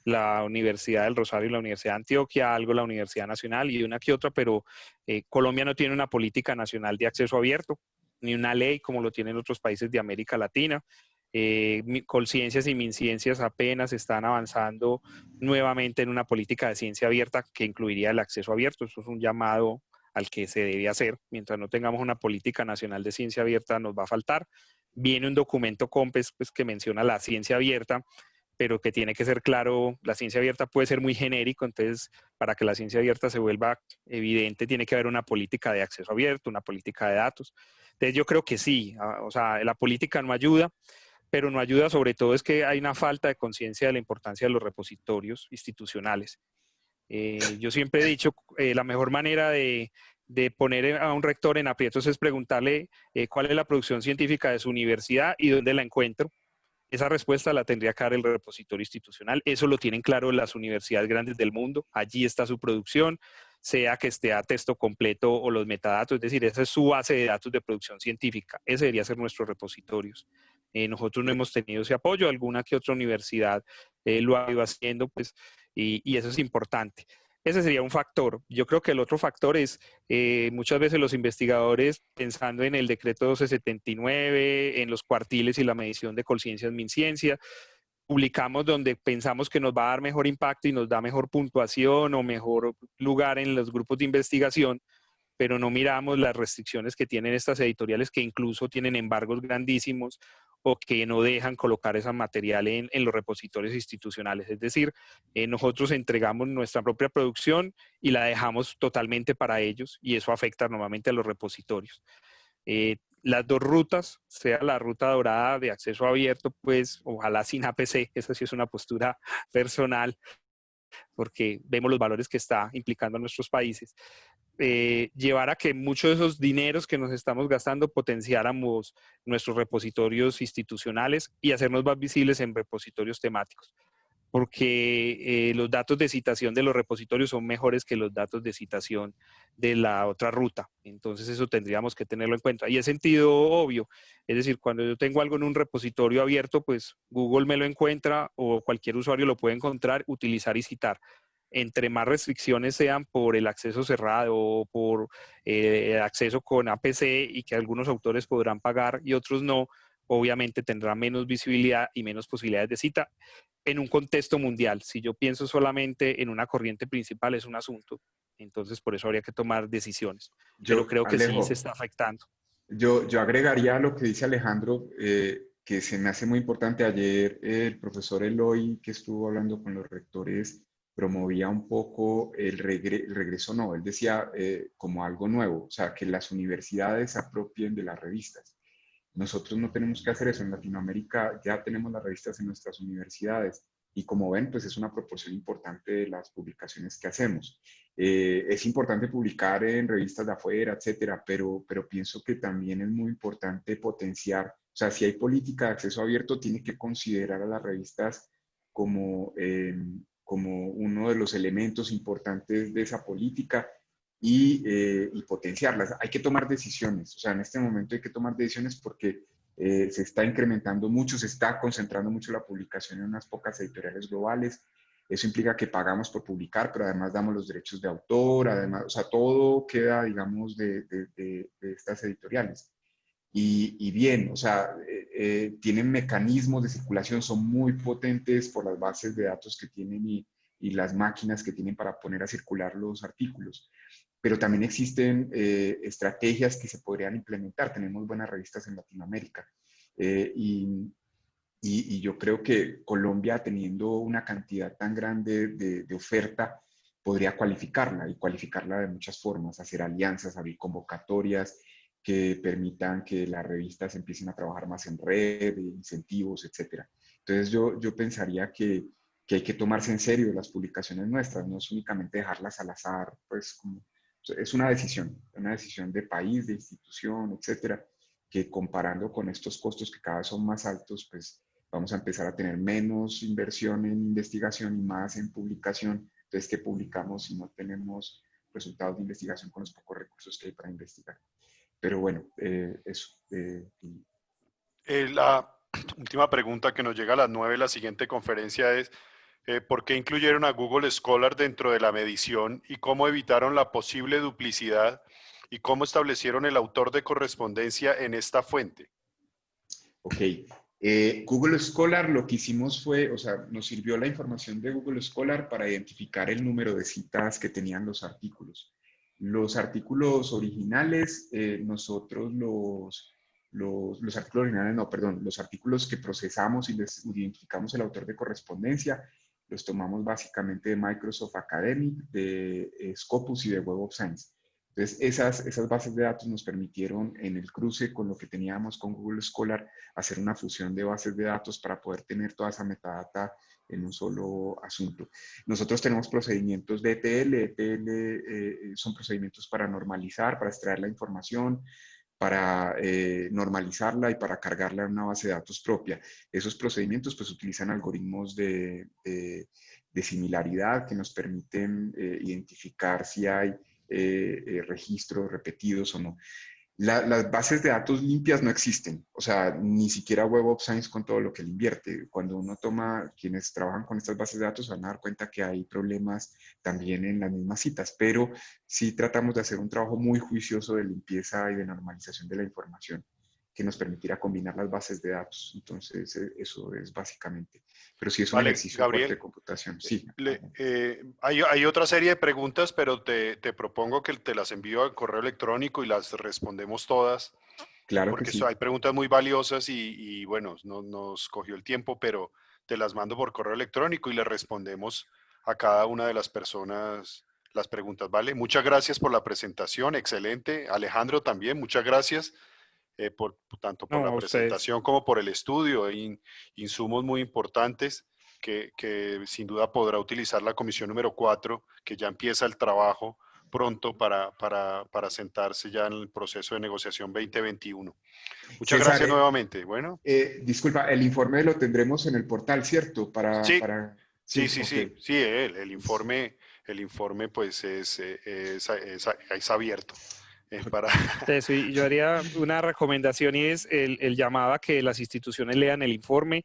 la Universidad del Rosario y la Universidad de Antioquia, algo la Universidad Nacional y una que otra, pero Colombia no tiene una política nacional de acceso abierto, ni una ley como lo tienen otros países de América Latina. Colciencias y Minciencias apenas están avanzando nuevamente en una política de ciencia abierta que incluiría el acceso abierto. Eso es un llamado al que se debe hacer. Mientras no tengamos una política nacional de ciencia abierta, nos va a faltar. Viene un documento COMPES pues, que menciona la ciencia abierta, pero que tiene que ser claro, la ciencia abierta puede ser muy genérico, entonces para que la ciencia abierta se vuelva evidente tiene que haber una política de acceso abierto, una política de datos. Entonces yo creo que sí, o sea, la política no ayuda, pero no ayuda sobre todo es que hay una falta de conciencia de la importancia de los repositorios institucionales. Yo siempre he dicho, la mejor manera de poner a un rector en aprietos es preguntarle cuál es la producción científica de su universidad y dónde la encuentro. Esa respuesta la tendría que dar el repositorio institucional. Eso lo tienen claro las universidades grandes del mundo. Allí está su producción, sea que esté a texto completo o los metadatos. Es decir, esa es su base de datos de producción científica. Ese debería ser nuestros repositorios. Nosotros no hemos tenido ese apoyo. Alguna que otra universidad lo ha ido haciendo, pues, y eso es importante. Ese sería un factor. Yo creo que el otro factor es muchas veces los investigadores, pensando en el decreto 1279, en los cuartiles y la medición de conciencias, MinCiencia, publicamos donde pensamos que nos va a dar mejor impacto y nos da mejor puntuación o mejor lugar en los grupos de investigación, pero no miramos las restricciones que tienen estas editoriales que incluso tienen embargos grandísimos o que no dejan colocar ese material en los repositorios institucionales. Es decir, nosotros entregamos nuestra propia producción y la dejamos totalmente para ellos y eso afecta normalmente a los repositorios. Las dos rutas, sea la ruta dorada de acceso abierto, pues ojalá sin APC, esa sí es una postura personal, porque vemos los valores que está implicando a nuestros países. Llevar a que muchos de esos dineros que nos estamos gastando potenciáramos nuestros repositorios institucionales y hacernos más visibles en repositorios temáticos, porque los datos de citación de los repositorios son mejores que los datos de citación de la otra ruta. Entonces eso tendríamos que tenerlo en cuenta. Y es sentido obvio, es decir, cuando yo tengo algo en un repositorio abierto, pues Google me lo encuentra o cualquier usuario lo puede encontrar, utilizar y citar. Entre más restricciones sean por el acceso cerrado o por acceso con APC y que algunos autores podrán pagar y otros no, obviamente tendrá menos visibilidad y menos posibilidades de cita en un contexto mundial. Si yo pienso solamente en una corriente principal es un asunto, entonces por eso habría que tomar decisiones. Pero creo que sí se Alejo, está afectando. yo agregaría a lo que dice Alejandro, que se me hace muy importante. Ayer el profesor Eloy, que estuvo hablando con los rectores, promovía un poco el regreso, no, él decía como algo nuevo, o sea, que las universidades se apropien de las revistas. Nosotros no tenemos que hacer eso. En Latinoamérica ya tenemos las revistas en nuestras universidades y como ven, pues es una proporción importante de las publicaciones que hacemos. Es importante publicar en revistas de afuera, etcétera, pero pienso que también es muy importante potenciar, o sea, si hay política de acceso abierto, tiene que considerar a las revistas como, como uno de los elementos importantes de esa política y potenciarlas. Hay que tomar decisiones, o sea, en este momento hay que tomar decisiones porque se está incrementando mucho, se está concentrando mucho la publicación en unas pocas editoriales globales. Eso implica que pagamos por publicar, pero además damos los derechos de autor, además, o sea, todo queda, digamos, de estas editoriales. Y bien, o sea, tienen mecanismos de circulación, son muy potentes por las bases de datos que tienen y las máquinas que tienen para poner a circular los artículos. Pero también existen estrategias que se podrían implementar. Tenemos buenas revistas en Latinoamérica. Y yo creo que Colombia, teniendo una cantidad tan grande de oferta, podría cualificarla y cualificarla de muchas formas, hacer alianzas, abrir convocatorias que permitan que las revistas empiecen a trabajar más en red, incentivos, etcétera. Entonces yo pensaría que hay que tomarse en serio las publicaciones nuestras, no es únicamente dejarlas al azar, pues como, es una decisión de país, de institución, etcétera, que comparando con estos costos que cada vez son más altos, pues vamos a empezar a tener menos inversión en investigación y más en publicación. Entonces, ¿qué publicamos si no tenemos resultados de investigación con los pocos recursos que hay para investigar? Pero bueno, eso. La última pregunta que nos llega a las 9, la siguiente conferencia es, ¿por qué incluyeron a Google Scholar dentro de la medición y cómo evitaron la posible duplicidad y cómo establecieron el autor de correspondencia en esta fuente? Ok. Google Scholar lo que hicimos fue, o sea, nos sirvió la información de Google Scholar para identificar el número de citas que tenían los artículos. Los artículos originales, nosotros los artículos originales, no, perdón, los artículos que procesamos y les identificamos el autor de correspondencia, los tomamos básicamente de Microsoft Academic, de Scopus y de Web of Science. Entonces, esas bases de datos nos permitieron, en el cruce con lo que teníamos con Google Scholar, hacer una fusión de bases de datos para poder tener toda esa metadata en un solo asunto. Nosotros tenemos procedimientos de ETL. ETL son procedimientos para normalizar, para extraer la información, para normalizarla y para cargarla en una base de datos propia. Esos procedimientos pues utilizan algoritmos de similaridad que nos permiten identificar si hay registros repetidos o no. Las bases de datos limpias no existen, o sea, ni siquiera Web of Science con todo lo que le invierte. Cuando uno toma, quienes trabajan con estas bases de datos van a dar cuenta que hay problemas también en las mismas citas, pero sí tratamos de hacer un trabajo muy juicioso de limpieza y de normalización de la información que nos permitirá combinar las bases de datos. Entonces, eso es básicamente. Pero sí es un Vale, ejercicio fuerte de Gabriel, computación. Sí. hay otra serie de preguntas, pero te propongo que te las envío al correo electrónico y las respondemos todas, Claro que porque sí. hay preguntas muy valiosas y bueno, no, nos cogió el tiempo, pero te las mando por correo electrónico y le respondemos a cada una de las personas las preguntas, ¿vale? Muchas gracias por la presentación, excelente. Alejandro también, muchas gracias. Tanto por No, la a ustedes. presentación como por el estudio, insumos muy importantes que sin duda podrá utilizar la comisión número 4, que ya empieza el trabajo pronto para sentarse ya en el proceso de negociación 2021. Muchas César, gracias nuevamente. Bueno, disculpa, el informe lo tendremos en el portal, ¿cierto? sí, sí, Sí, sí, ok. sí, sí, el informe pues es abierto para... Eso, y yo haría una recomendación y es el llamado a que las instituciones lean el informe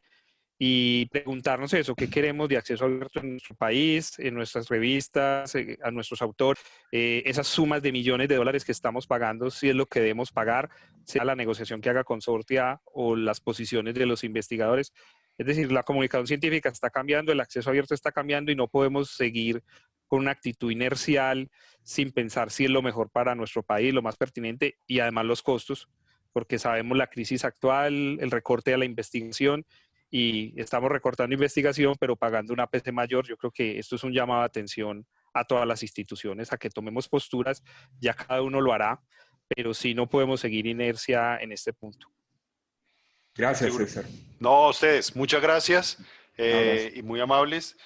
y preguntarnos eso, qué queremos de acceso abierto en nuestro país, en nuestras revistas, a nuestros autores, esas sumas de millones de dólares que estamos pagando, si es lo que debemos pagar, sea la negociación que haga Consortia o las posiciones de los investigadores. Es decir, la comunicación científica está cambiando, el acceso abierto está cambiando y no podemos seguir con una actitud inercial sin pensar si es lo mejor para nuestro país, lo más pertinente y además los costos, porque sabemos la crisis actual, el recorte a la investigación y estamos recortando investigación, pero pagando una APC mayor. Yo creo que esto es un llamado de atención a todas las instituciones, a que tomemos posturas, ya cada uno lo hará, pero sí no podemos seguir inercia en este punto. Gracias, Seguro. César. No, a ustedes, muchas gracias Un abrazo. y muy amables.